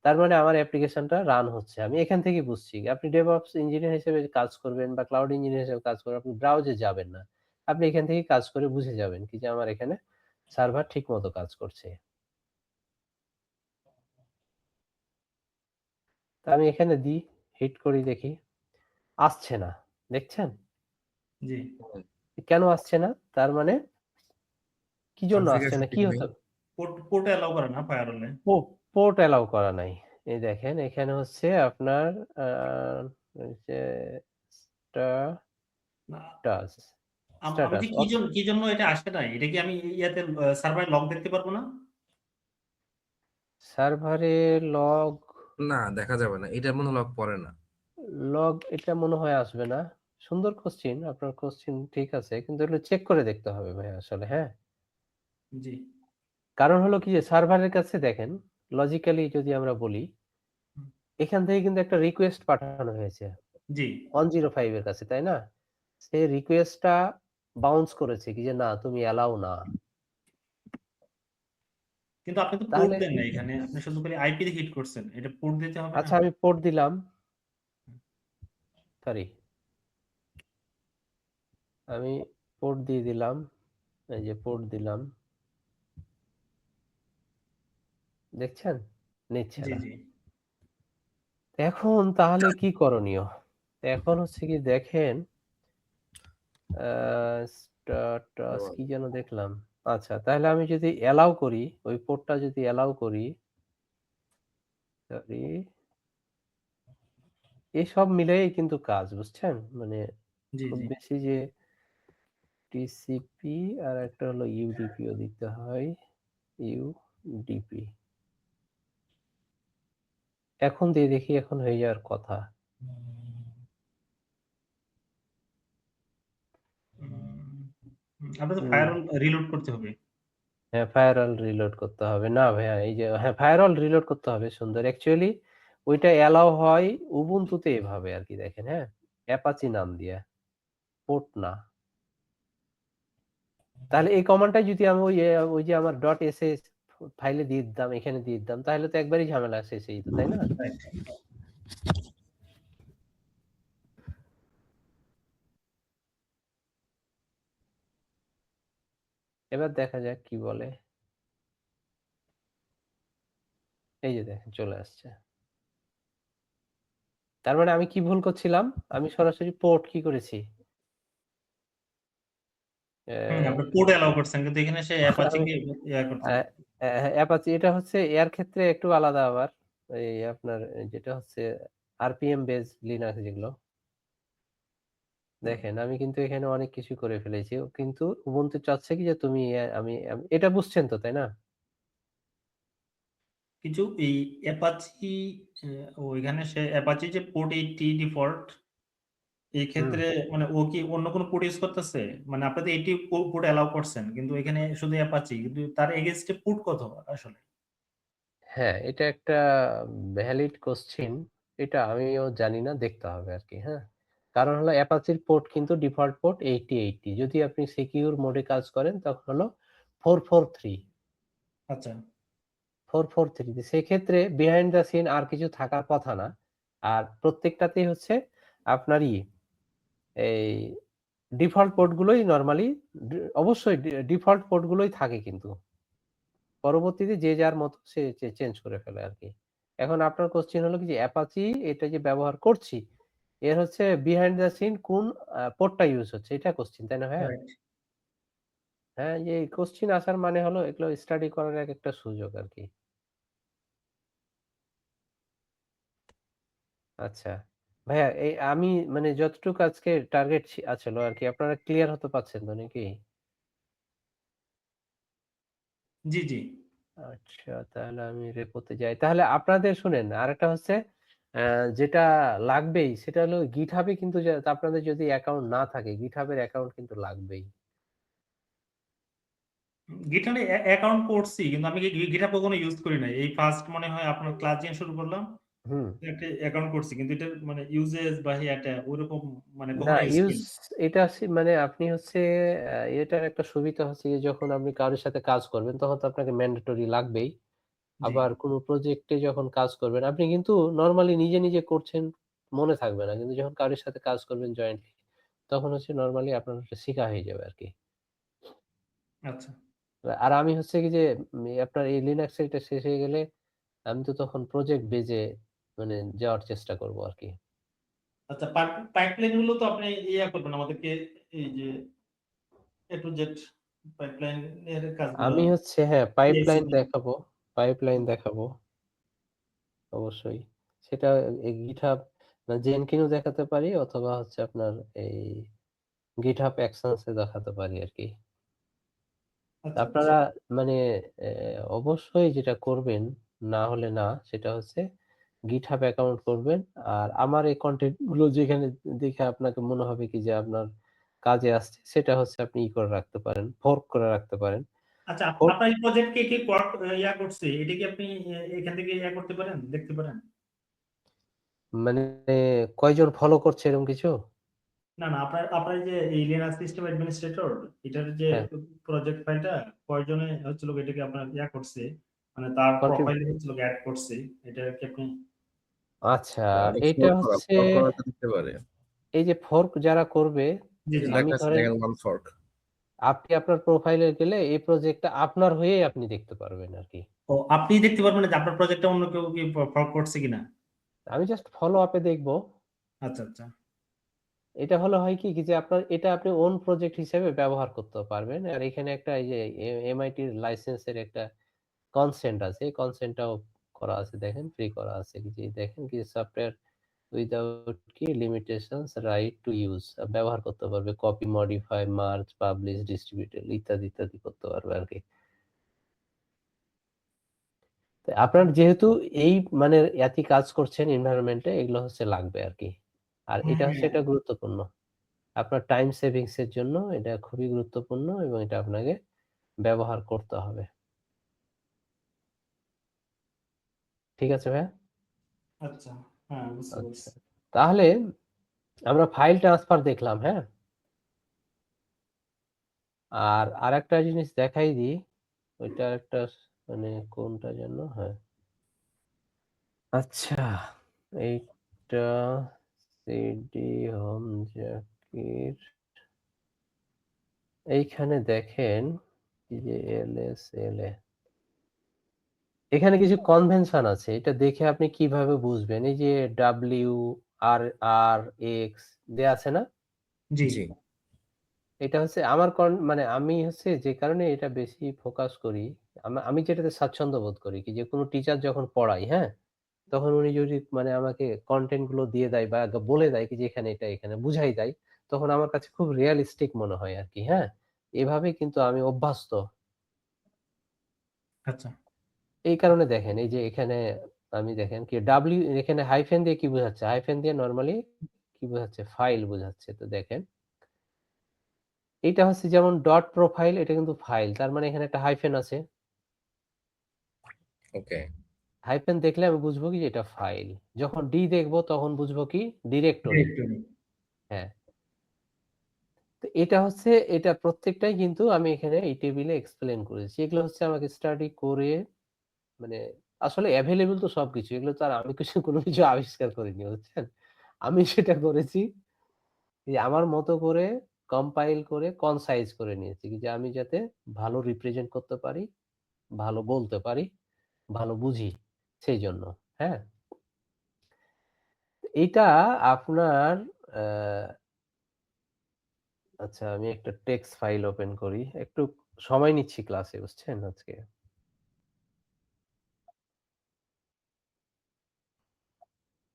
তার মানে আমার অ্যাপ্লিকেশনটা রান হচ্ছে। আমি এখান থেকেই বুঝছি। আপনি DevOps ইঞ্জিনিয়ার হিসেবে কাজ করবেন বা ক্লাউড ইঞ্জিনিয়ার হিসেবে কাজ করবেন, আপনি ব্রাউজে যাবেন না। আপনি এখান থেকেই কাজ করে বুঝে যাবেন কি যে আমার এখানে সার্ভার ঠিকমতো কাজ করছে। তো আমি এখানে দিই, হিট করি দেখি। আসছে না। দেখছেন? জি। হুম। কেন আসছে না? তার মানে কি জন্য আসছে কনফিগারেশন না? ঠিক কি নেই। হতে পোর্ট অ্যালাউ করে না ফায়ারওয়ালে। পোর্ট অ্যালাউ করা নাই। এই দেখেন এখানে হচ্ছে আপনার এই যে না, স্ট্যাটাস আমি স্ট্যাটাস যে কি জন্য এটা আসে নাই, এটা কি আমি ইয়াতে সার্ভারে লগ দেখতে পারবো না? সার্ভারে লগ না, দেখা যাবে না, এটার মনে লক পড়ে না। এটা মনে হয় আসবে না। সুন্দর কোশ্চিন, আপনার কোশ্চিন ঠিক আছে, কিন্তু এগুলো চেক করে দেখতে হবে ভাই আসলে। হ্যাঁ, জি কারণ হলো কি যে সার্ভারের কাছে দেখেন, লজিক্যালি যদি আমরা বলি, হুম, এখান থেকে কিন্তু একটা রিকোয়েস্ট পাঠানো হয়েছে জি 105 এর কাছে, তাই না? সেই রিকোয়েস্টটা বাউন্স করেছে কি যে না তুমি অ্যালাউ না। কিন্তু আপনি তো পোর্ট তাহলে দেন না এখানে, আপনি শুধু খালি আইপি দিয়ে হিট করছেন, এটা পোর্ট দিতে হবে না? আচ্ছা আমি পোর্ট দিলাম, সরি আমি পোর্ট দিয়ে দিলাম, এই যে পোর্ট দিলাম, দেখছেন নিচ্ছে জি না। জি এখন তাহলে কি করণীয়? এখন হচ্ছে কি দেখেন, স্ট্যাটাস কি যেন দেখলাম। আচ্ছা তাহলে আমি যদি অ্যালাউ করি, ওই পোর্টটা যদি অ্যালাউ করি, সরি, এসব মিলেই কিন্তু কাজ, বুঝছেন? মানে জি খুব জি বেশি যে টিসিপি আর একটা হলো ইউডিপিও দিতে হয়, ইউডিপি এখন দিয়ে দেখি, এখন হয়ে যাওয়ার কথা। আপনার তো হুম, ফায়ারওয়াল রিলোড করতে হবে। হ্যাঁ ফায়ারওয়াল রিলোড করতে হবে না ভাইয়া, এই যে হ্যাঁ ফায়ারওয়াল রিলোড করতে হবে, সুন্দর। অ্যাকচুয়ালি ওইটা অ্যালাউ হয় উবুন্টুতে এভাবে আর কি, দেখেন হ্যাঁ, অ্যাপাচি নাম দিয়ে, পোর্ট না। তাহলে এই কমান্ডটা যদি আমি ওই যে আমার ডট এসএস ফাইলে দিয়ে দিতাম, এখানে দিয়ে দিতাম, তাহলে তো একবারই ঝামেলা শেষ তো, তাই না? রাইট। এবার দেখা যাক কি বলে। এই যে দেখেন চলে আসছে। তার মানে আমি কি ভুল করছিলাম? আমি সরাসরি পোর্ট কি করেছি? আপনি পোর্ট অ্যালাউ করছেন, কিন্তু এখানে সে অ্যাপাচি আমি কে ইয়া করছে। অ্যাপাচি, এটা হচ্ছে এর ক্ষেত্রে একটু আলাদা আবার। এই আপনার যেটা হচ্ছে আরপিএম বেস লিনাক্স যেগুলো, দেখেন আমি কিন্তু এখানে অনেক কিছু করে ফেলেছি, কিন্তু উবুন্টু চাচ্ছে কি যে তুমি এটা বুঝছেন তো, তাই না? কিছু এই অ্যাপাচি, ওইখানে সে অ্যাপাচি যে পোর্ট 80 ডিফল্ট, এই হুম, ক্ষেত্রে মানে ও কি অন্য কোনো পোর্ট ইউজ করতেছে? মানে আপনি তো 80 পোর্ট অ্যালাউ করছেন, কিন্তু এখানে শুধু অ্যাপাচি, কিন্তু তার এগেইনস্টে পোর্ট কত আসলে? হ্যাঁ এটা একটা ভ্যালিড কোশ্চিন, এটা আমিও জানি না, দেখতে হবে আর কি। হ্যাঁ, কারণ হলো অ্যাপাচির পোর্ট কিন্তু ডিফল্ট পোর্ট 8080, যদি আপনি সিকিউর মোডে কাজ করেন তখন হলো 443। আচ্ছা 443 সেক্ষেত্রে বিহাইন্ড দ্য সিন আর কিছু থাকার কথা না। আর প্রত্যেকটাতেই হচ্ছে আপনার এই ডিফল্ট পোর্ট গুলোই নরমালি, অবশ্যই ডিফল্ট পোর্ট গুলোই থাকে, কিন্তু পরবর্তীতে যে যার মতো সে চেঞ্জ করে ফেলে আরকি। এখন আপনার কোশ্চেন হলো কি যে অ্যাপাচি এটা যে ব্যবহার করছি, এর হচ্ছে বিহাইন্ড দ্য সিন কোন পোর্টটা ইউজ হচ্ছে, এটা কোশ্চেন, তাই না ভাইয়া? রাইট। হ্যাঁ, এই কোশ্চেন আসার মানে হলো এগুলো স্টাডি করার একটা সুযোগ আরকি। আচ্ছা। ভাইয়া আমি মানে যতটুকু আজকে টার্গেট আছিল আরকি, আপনারা ক্লিয়ার হতে পারছেন তো নাকি? জি জি আচ্ছা, তাহলে আমি রেপোতে যাই। তাহলে আপনাদের শুনেন, আরেকটা হচ্ছে যেটা লাগবেই সেটা হলো GitHub এ কিন্তু, যে আপনাদের যদি অ্যাকাউন্ট না থাকে, GitHub এর অ্যাকাউন্ট কিন্তু লাগবেই। গিটহাবে অ্যাকাউন্ট করছি, কিন্তু আমি গিটহাব কখনো ইউজ করি নাই। এই ফার্স্ট মনে হয় আপনার ক্লাস যখন শুরু করলাম, হুম। একটা অ্যাকাউন্ট করছি, কিন্তু এটা মানে ইউজেস বা ইয়াটা ওরকম মানে না কখনো ইউজ ইউজ, করি না। এটা মানে আপনি হচ্ছে এটার একটা সুবিধা হচ্ছে যে যখন আপনি কারোর সাথে কাজ করবেন তখন তো আপনাকে ম্যান্ডেটরি লাগবেই। জি আবার কোন প্রজেক্টে যখন কাজ করবেন, আপনি কিন্তু নরমালি নিজে করছেন, মনে থাকবে না। কিন্তু যখন কারোর সাথে কাজ করবেন জয়েন্টলি, তখন হচ্ছে নরমালি আপনার হচ্ছে শিখা হয়ে যাবে আরকি। আচ্ছা আর আমি হচ্ছে কি যে আপনার এই লিনাক্স এটা শেষ হয়ে গেলে আমি তো তখন প্রজেক্ট বেজে মানে যাওয়ার চেষ্টা করব আরকি। আচ্ছা, পাইপলাইন গুলো তো আপনি ইয়া করবেন আমাদেরকে, এই যে এ টু জেড পাইপলাইন এর কাজগুলো আমি হচ্ছে হ্যাঁ পাইপলাইন CI/CD দেখাবো, পাইপলাইন দেখাবো অবশ্যই। সেটা GitHub না জেনকিনও দেখাতে পারি অথবা হচ্ছে আপনার এই GitHub Actions এ দেখাতে পারি আরকি। আচ্ছা, আচ্ছা। আপনারা মানে অবশ্যই যেটা করবেন না হলে না সেটা হচ্ছে GitHub অ্যাকাউন্ট করবেন। আর আমার এই কনটেন্ট গুলো যেখানে দেখে আপনাকে মনে হবে কি যে আপনার কাজে আসছে সেটা হচ্ছে আপনি করে রাখতে পারেন, ফোর্ক করে রাখতে পারেন। আচ্ছা, ফোর্ক আপনার এই প্রজেক্টকে কি ওয়ার্ক করছে? এটা কি আপনি এখান থেকে করতে পারেন, দেখতে পারেন? মানে কয়জন ফলো করছে এরকম কিছু? না, না, আপনার যে এই লিনাক্স সিস্টেম অ্যাডমিনিস্ট্রেটর এটার যে হ্যাঁ, প্রজেক্ট ফাইলটা কয়জনে হচ্ছে লোক এটাকে আপনার করছে, মানে তার কন্ট্রিব প্রোফাইলে হচ্ছে লোক এড করছে, এটা কি আপনি আচ্ছা, অনেক এইটা ফোর্ক করা, হচ্ছে ফোর্ক করাটা দিতে পারে। এই যে ফোর্ক যারা করবে, জি, এই জি। আমি লেখা আছে ধরেন দেখেন ওয়ান ফোর্ক। আপনি আপনার প্রোফাইলে গেলে এই প্রজেক্টটা আপনার হয়েই আপনি দেখতে পারবেন আরকি। ও আপনি দেখতে পারবেন না যে আপনার প্রজেক্টটা অন্য কেউ কি ফর্ক করছে কিনা? আমি জাস্ট ফলো আপ এ দেখব। আচ্ছা, আচ্ছা। এটা হলে হয় কি যে আপনার এটা আপনি ওন প্রজেক্ট হিসেবে ব্যবহার করতে পারবেন। আর এখানে একটা এই যে এমআইটির লাইসেন্সের একটা কনসেন্ট আছে। এই কনসেন্টটাও করা আছে দেখেন, ফ্রি করা আছে। যে দেখেন কি সফটওয়্যার উইথআউট কি লিমিটেশনস রাইট টু ইউজ ব্যবহার করতে পারবে। Copy, modify, merge, publish, distribute ইত্যাদি, ইত্যাদি করতে পারবে আরকি। তো আপনার যেহেতু এই মানে একই কাজ করছেন এনভায়রনমেন্টে এগুলো হচ্ছে লাগবে আরকি। আর হ্যাঁ, এটা হচ্ছে হ্যাঁ। এটা গুরুত্বপূর্ণ। আপনার টাইম সেভিংস এর জন্য এটা খুবই গুরুত্বপূর্ণ এবং এটা আপনাকে ব্যবহার করতে হবে। ঠিক আছে ভাইয়া? আচ্ছা। হ্যাঁ, বুঝতে আচ্ছা। পারছি। তাহলে আমরা ফাইল ট্রান্সফার দেখলাম, হ্যাঁ? আর আরেকটা জিনিস দেখাই দিই। ওইটা একটা মানে কোনটা যেন? হ্যাঁ। আচ্ছা, এইটা সিডি হোম জাকির এইখানে দেখেন এই যে LSLA এখানে কিছু কনভেনশন আছে। এটা দেখে আপনি কিভাবে বুঝবেন? এই যে WRRX দেয়া আছে না? জি। জি। এটা হচ্ছে আমার মানে আমি হচ্ছে যে কারণে এটা বেশি ফোকাস করি। আমি যেটাতে স্বাচ্ছন্দ্য বোধ করি কি যে কোনো টিচার যখন পড়ায়, হ্যাঁ? তখন উনি যদি মানে আমাকে কনটেন্ট গুলো দিয়ে দেয় বা বলে দেয় কি যে এখানে এটা এখানে বুঝাই দেয়, তখন আমার কাছে খুব রিয়ালিস্টিক মনে হয় আরকি, হ্যাঁ? এভাবেই কিন্তু আমি অভ্যস্ত। আচ্ছা। এই কারণে দেখেন এই যে এখানে আমি দেখেন কি এখানে হাইফেন দিয়ে কি বোঝাচ্ছে? হাইফেন দিয়ে নরমালি কি বোঝাচ্ছে? ফাইল বোঝাচ্ছে। তো দেখেন এইটা হচ্ছে যেমন ডট প্রোফাইল এটা কিন্তু ফাইল। তার মানে এখানে একটা হাইফেন আছে। ওকে। হাইফেন দেখলে আমি বুঝবো কি যে এটা ফাইল। যখন ডি দেখবো তখন বুঝবো কি ডিরেক্টরি। ডিরেক্টরি। হ্যাঁ। তো এটা হচ্ছে এটা প্রত্যেকটাই কিন্তু আমি এখানে এই টেবিলে এক্সপ্লেইন করেছি। এগুলো হচ্ছে আমাকে স্টাডি করে মানে আসলে এভেইলেবল তো সবকিছু। এগুলো তো আর আমি কোনো কিছু আবিষ্কার করিনি বুঝছেন? আমি সেটা করেছি যে আমার মতো করে কম্পাইল করে কনসাইজ করে নিয়েছি যে আমি যাতে ভালো রিপ্রেজেন্ট করতে পারি, ভালো বলতে পারি, ভালো বুঝি সেইজন্য। হ্যাঁ? এইটা আপনার আ আচ্ছা আমি একটা টেক্সট ফাইল ওপেন করি। একটু সময় নিচ্ছি ক্লাসে বুঝছেন আজকে।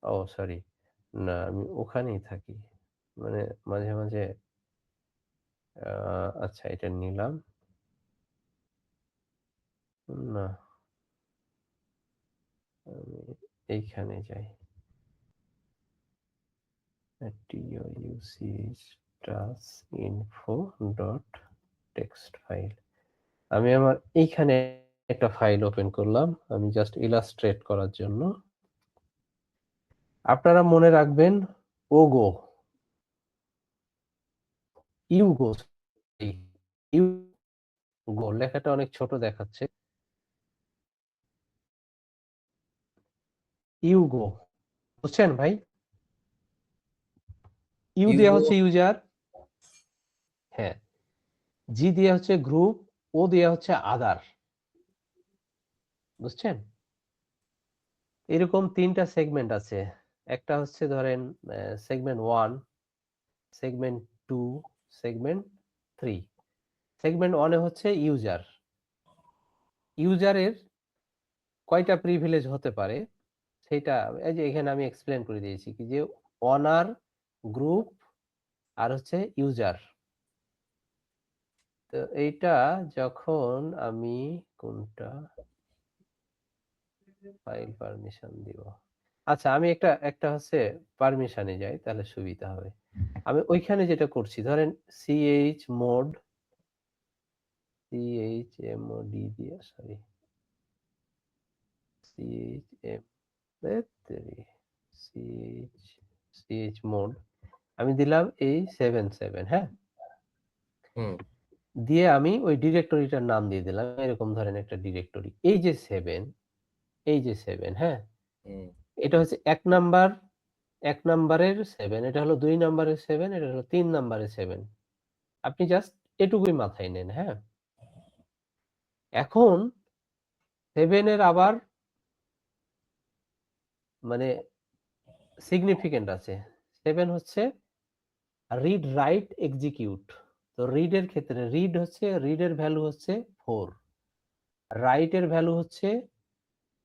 ও সরি। না আমি ওখানেই থাকি। মানে মাঝে, মাঝে আ আচ্ছা এটা নিলাম। না আমি এইখানে যাই। tucsinfo.text file. আমি আমার এইখানে একটা ফাইল ওপেন করলাম। আমি জাস্ট ইলাস্ট্রেট করার জন্য। আপনারা মনে রাখবেন ওগো, ইউগো সরি, ইউগো লেখাটা অনেক ছোট দেখাচ্ছে। ইউগো বুঝছেন ভাই? ইউ দেয়া ইউগো। হচ্ছে ইউজার, হ্যাঁ। জি দেয়া হচ্ছে গ্রুপ, ও দেয়া হচ্ছে আদার। বুঝছেন? এরকম ৩ টা সেগমেন্ট আছে। একটা হচ্ছে ধরেন সেগমেন্ট 1, সেগমেন্ট 2, সেগমেন্ট 3 সেগমেন্ট 1 এ হচ্ছে ইউজার। ইউজারের কয়টা প্রিভিলেজ হতে পারে সেটা এই যে এখানে আমি এক্সপ্লেন করে দিয়েছি কি যে ওনার, গ্রুপ আর হচ্ছে ইউজার। তো এইটা যখন আমি কোনটা ফাইল পারমিশন দিব। আচ্ছা আমি একটা হচ্ছে পারমিশনে যাই তাহলে সুবিধা হবে। আমি ওইখানে যেটা করছি ধরেন chmod chmod দিয়ে সরি chm তেরি chmod আমি দিলাম এই 77 হ্যাঁ? হুম দিয়ে আমি ওই ডিরেক্টরিটার নাম দিয়ে দিলাম। এরকম ধরেন একটা ডিরেক্টরি। এই যে 7 হ্যাঁ? হুম এটা হচ্ছে ১ নাম্বারের 7, এটা হলো ২ নাম্বারের 7, এটা হলো ৩ নাম্বারের 7। আপনি জাস্ট এটুকুই মাথায় নেন, হ্যাঁ? এখন 7 এর আবার মানে সিগনিফিক্যান্ট আছে। 7 হচ্ছে রিড, রাইট, এক্সিকিউট। তো রিড এর ক্ষেত্রে রিড এর ভ্যালু হচ্ছে 4, রাইট এর ভ্যালু হচ্ছে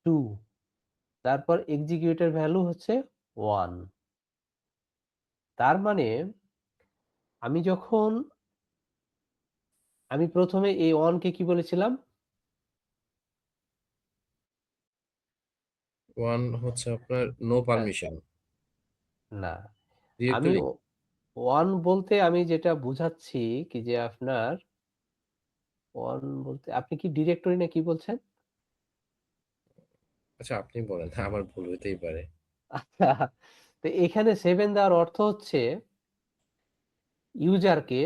2, তারপর এক্সিকিউট এর ভ্যালু হচ্ছে 1। তার মানে আমি যখন আমি ১ম এ এই 1 কে কি বলেছিলাম? 1 হচ্ছে আপনার নো হ্যাঁ, পারমিশন না। আমি ডিরেক্টরি। 1 বলতে আমি যেটা বুঝাচ্ছি কি যে আপনার 1 বলতে আপনি কি ডিরেক্টরি না কি বলছেন? আচ্ছা আপনি বলেন, আমার ভুল হইতেই পারে। আচ্ছা, তো এখানে 7 দেওয়ার অর্থ হচ্ছে ইউজারকে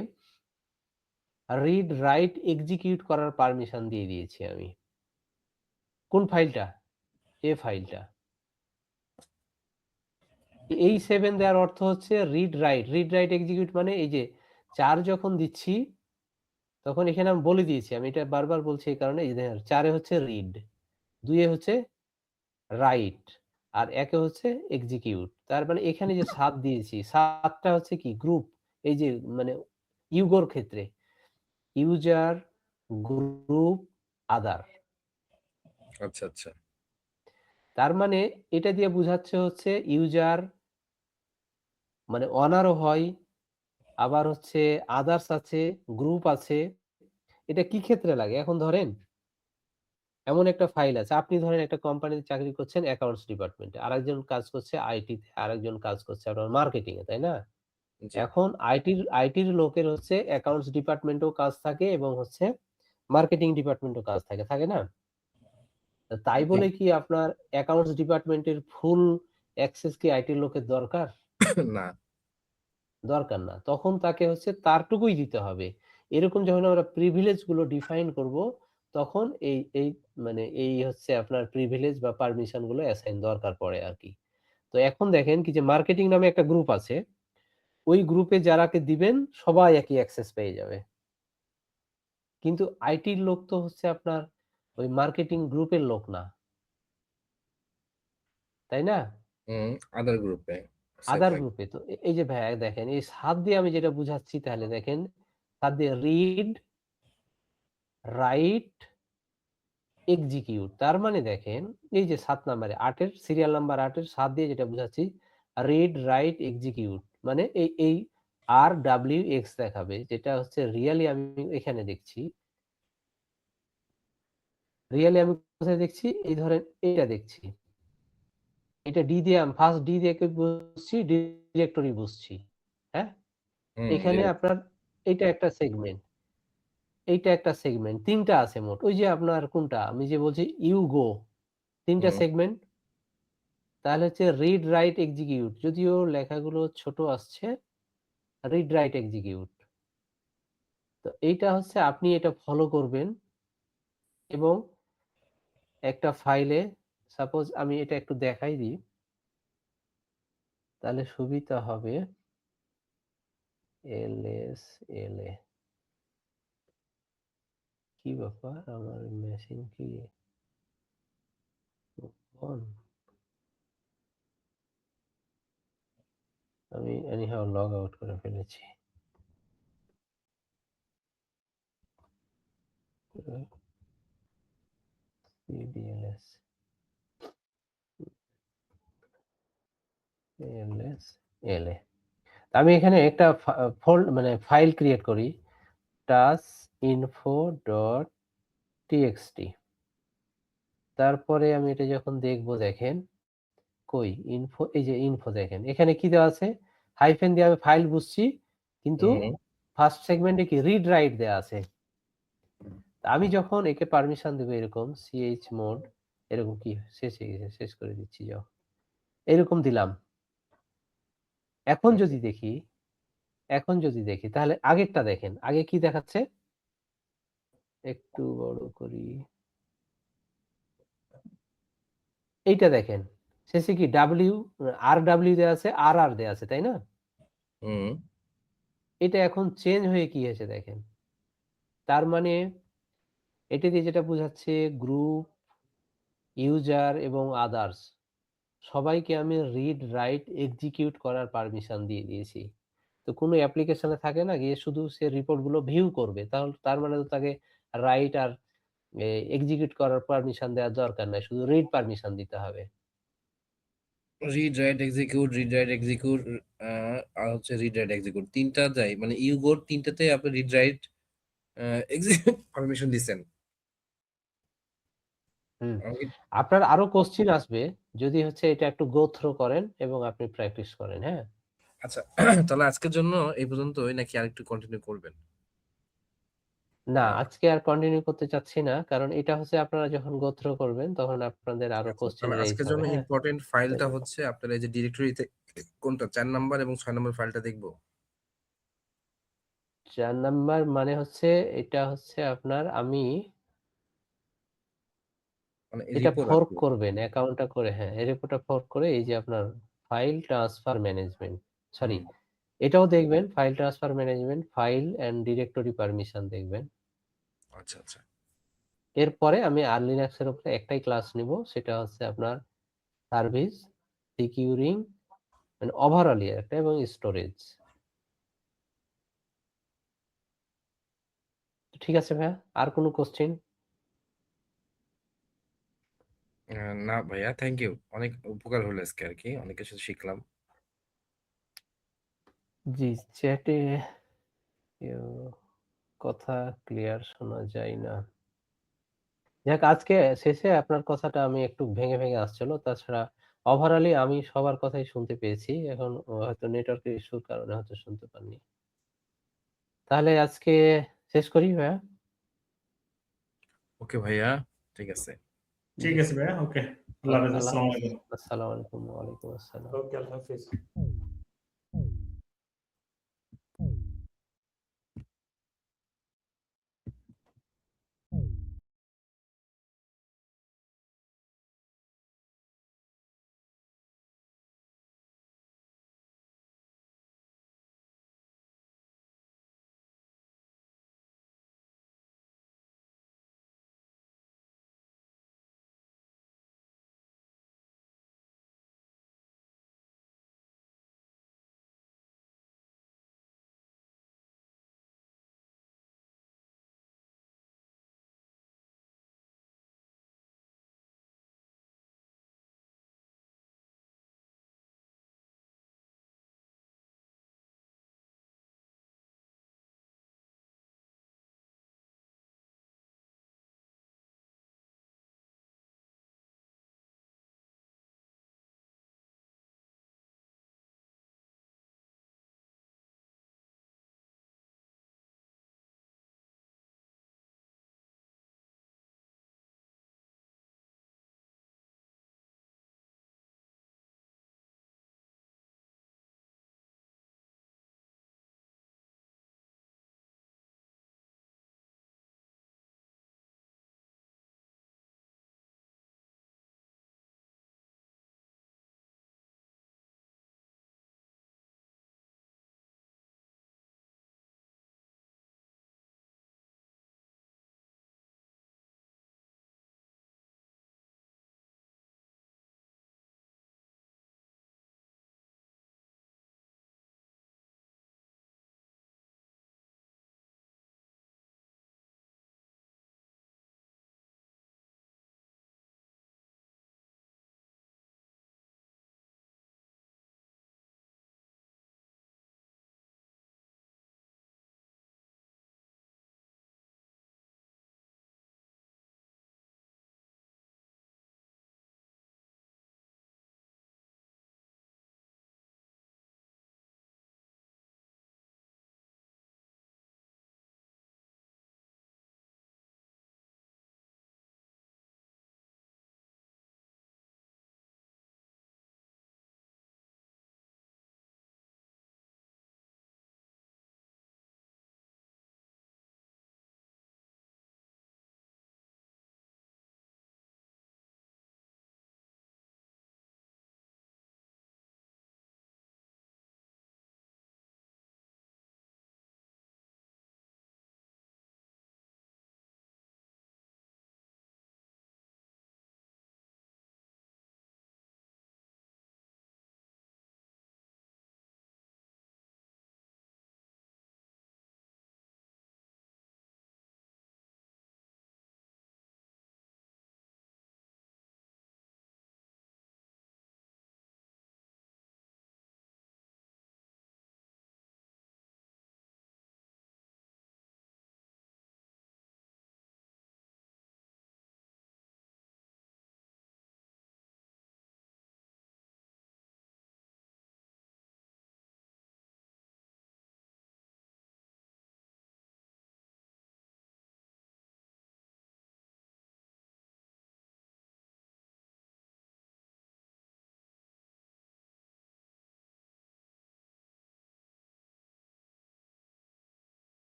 রিড, রাইট, এক্সিকিউট করার পারমিশন দিয়ে দিয়েছি আমি। কোন ফাইলটা? এ ফাইলটা। এই 7 দেওয়ার অর্থ হচ্ছে রিড, রাইট, এক্সিকিউট মানে এই যে ৪ যখন দিচ্ছি তখন এখানে আমি বলে দিয়েছি। আমি এটা বারবার বলছি এই কারণে এই দেখেন ৪ এ হচ্ছে রিড, ২ এ হচ্ছে রাইট আর ১ এ হচ্ছে এক্সিকিউট। তার মানে এখানে যে ৭ দিয়েছি, ৭ টা হচ্ছে কি গ্রুপ। এই যে মানে ইউগোর ক্ষেত্রে ইউজার, গ্রুপ, আদার। আচ্ছা আচ্ছা। তার মানে এটা দিয়ে বুঝাচ্ছে হচ্ছে ইউজার মানে অনারও হয়, আবার হচ্ছে আদার্স আছে, গ্রুপ আছে। এটা কি ক্ষেত্রে লাগে? এখন ধরেন এমন একটা ফাইল আছে। আপনি ধরেন একটা কোম্পানিতে চাকরি করছেন অ্যাকাউন্টস ডিপার্টমেন্টে। আরেকজন কাজ করছে আইটিতে, আরেকজন কাজ করছে আপনার মার্কেটিং এ, তাই না? জি এখন আইটির লোকের হচ্ছে অ্যাকাউন্টস ডিপার্টমেন্টেও কাজ থাকে এবং হচ্ছে মার্কেটিং ডিপার্টমেন্টেও কাজ থাকে, থাকে না? তো তাই জি। বলে কি আপনার অ্যাকাউন্টস ডিপার্টমেন্টের ফুল অ্যাক্সেস কি আইটির লোকের দরকার? না। দরকার না। তখন তাকে হচ্ছে তারটুকুই দিতে হবে। এরকম যখন আমরা প্রিভিলেজ গুলো ডিফাইন করব, তখন এই মানে এই হচ্ছে আপনার প্রিভিলেজ বা পারমিশন গুলো অ্যাসাইন দরকার পড়ে আরকি। তো এখন দেখেন কি যে মার্কেটিং নামে একটা গ্রুপ আছে। ওই গ্রুপে যারাকে দিবেন সবাই একই অ্যাক্সেস পেয়ে যাবে। কিন্তু আইটির লোক তো হচ্ছে আপনার ওই মার্কেটিং গ্রুপের লোক না। তাই না? হুম আদার গ্রুপে সেভ আদার থাকে। গ্রুপে। তো এই যে ভাইয়া দেখেন এই ৭ দিয়ে আমি যেটা বুঝাচ্ছি তাহলে দেখেন ৭ দিয়ে রিড, রাইট, এক্সিকিউট। তার মানে দেখেন এই যে ৭ নাম্বারে ৮ এর সিরিয়াল নাম্বার ৮ এর ৭ দিয়ে যেটা বুঝাচ্ছি রিড, রাইট, এক্সিকিউট মানে এই RWX দেখাবে যেটা হচ্ছে রিয়ালি আমি এখানে দেখছি। রিয়ালি আমি কোথায় দেখছি? এই ধরেন এইটা দেখছি। এটা ডি দিয়ে আমি ফার্স্ট ডি দিয়ে বুঝছি, ডিরেক্টরি বুঝছি। হ্যাঁ? হুম এখানে ডিরেক্ট। আপনার এইটা একটা সেগমেন্ট, এইটা একটা সেগমেন্ট। ৩ টা আছে মোট। ওই যে আপনার কোনটা? আমি যে বলছি ইউগো ৩ টা হুম সেগমেন্ট। তাহলে হচ্ছে রিড, রাইট, এক্সিকিউট। যদিও লেখাগুলো ছোট আসছে। Read, right, execute. তো এইটা হচ্ছে আপনি এটা ফলো করবেন এবং একটা ফাইলে সাপোজ আমি এটা একটু দেখাই দিই। তাহলে সুবিধা হবে। LSLA কি ব্যাপার? আমার মেশিন কি অন? আমি এনিহাউ লগ আউট করে ফেলেছি। cdls ls la আমি এখানে একটা ফোল্ড মানে ফাইল ক্রিয়েট করি task.info.txt তারপরে আমি এটা যখন দেখবো দেখেন কই ইনফো এই যে ইনফো দেখেন এখানে কি দেওয়া আছে হাইফেন দিয়ে আমি ফাইল বুঝছি কিন্তু হুম, ফার্স্ট সেগমেন্টে কি রিড রাইট দেওয়া আছে তা আমি যখন একে পারমিশন দেবো এরকম ch মোড এরকম কি শেষ হয়ে গেছে শেষ করে দিচ্ছি যাও এরকম দিলাম এখন আচ্ছা। যদি দেখি তাহলে আগেরটা দেখেন আগে কি দেখাচ্ছে একটু বড় করি এইটা দেখেন শেষে কি ডাব্লিউ দেওয়া আছে আর দেওয়া আছে তাই না হুম, এটা এখন চেঞ্জ হয়ে কি হয়েছে দেখেন তার মানে এটা দিয়ে যেটা বোঝাচ্ছে গ্রুপ ইউজার এবং আদার্স সবাইকে আমি রিড রাইট এক্সিকিউট করার পারমিশন দিয়ে দিয়েছি তো কোনো অ্যাপ্লিকেশনে থাকে না গিয়ে শুধু সে রিপোর্ট গুলো ভিউ করবে তাহলে তার মানে তো তাকে রাইট আর এক্সিকিউট করার পারমিশন দেওয়ার দরকার নাই শুধু রিড পারমিশন দিতে হবে রিড রাইট এক্সিকিউট আর হচ্ছে রিড রাইট এক্সিকিউট তিনটা যায় মানে ইউগোর তিনটাতে আপনি রিড রাইট এক্সিকিউট পারমিশন দিছেন হুম আমাকে আপনার আরো কোশ্চিন আসবে যদি হচ্ছে এটা একটু গো থ্রো করেন এবং আপনি প্র্যাকটিস করেন হ্যাঁ আচ্ছা তাহলে আজকের জন্য এই পর্যন্তই নাকি আরেকটু কন্টিনিউ করবেন না আহ, আজকে আর কন্টিনিউ করতে চাচ্ছি না কারণ এটা হচ্ছে আপনারা যখন গো থ্রো করবেন তখন আপনাদের আরো আচ্ছা কোশ্চিন তাহলে রেইজ আজকের হবে জন্য হ্যাঁ ইম্পর্টেন্ট ফাইলটা হচ্ছে আপনার এই যে ডিরেক্টরিতে কোনটা 4 নাম্বার এবং 6 নাম্বার ফাইলটা দেখবো 4 নাম্বার মানে হচ্ছে এটা হচ্ছে আপনার আমি মানে এটা রিপোর্ট আর ফোর্ক কি করবেন অ্যাকাউন্টটা করে হ্যাঁ এই রিপোর্টটা ফোর্ক করে এই যে আপনার file transfer management sorry hmm, এটাও দেখবেন file transfer management file and directory permission দেখবেন আচ্ছা আচ্ছা এরপরে আমি আর লিনাক্সের উপরে একটাই ক্লাস নিব সেটা হচ্ছে আপনার সার্ভিস সিকিউরিং মানে ওভারঅল একটা এবং স্টোরেজ ঠিক আছে ভাইয়া আর কোনো কোশ্চেন না ভাইয়া থ্যাংক ইউ অনেক উপকার হলো আজকে আর কি অনেক কিছু শিখলাম জি চ্যাটে কথা ক্লিয়ার শোনা যায় না যাক আজকে শেষে আপনার কথাটা আমি একটু ভেঙে ভেঙে আসছিল তাছাড়া ওভারঅলি আমি সবার কথাই শুনতে পেয়েছি এখন হয়তো নেটওয়ার্কের ইস্যুর কারণে হয়তো শুনতে পাননি তাহলে আজকে শেষ করি ভাইয়া ওকে ভাইয়া ঠিক আছে ঠিক জি আছে ভাইয়া ওকে আল্লাহ হাফেজ আল্লাহ আসসালামু হাফেজ আলাইকুম আসসালামু আলাইকুম ওয়ালাইকুম আসসালাম ওকে আল্লাহ হাফেজ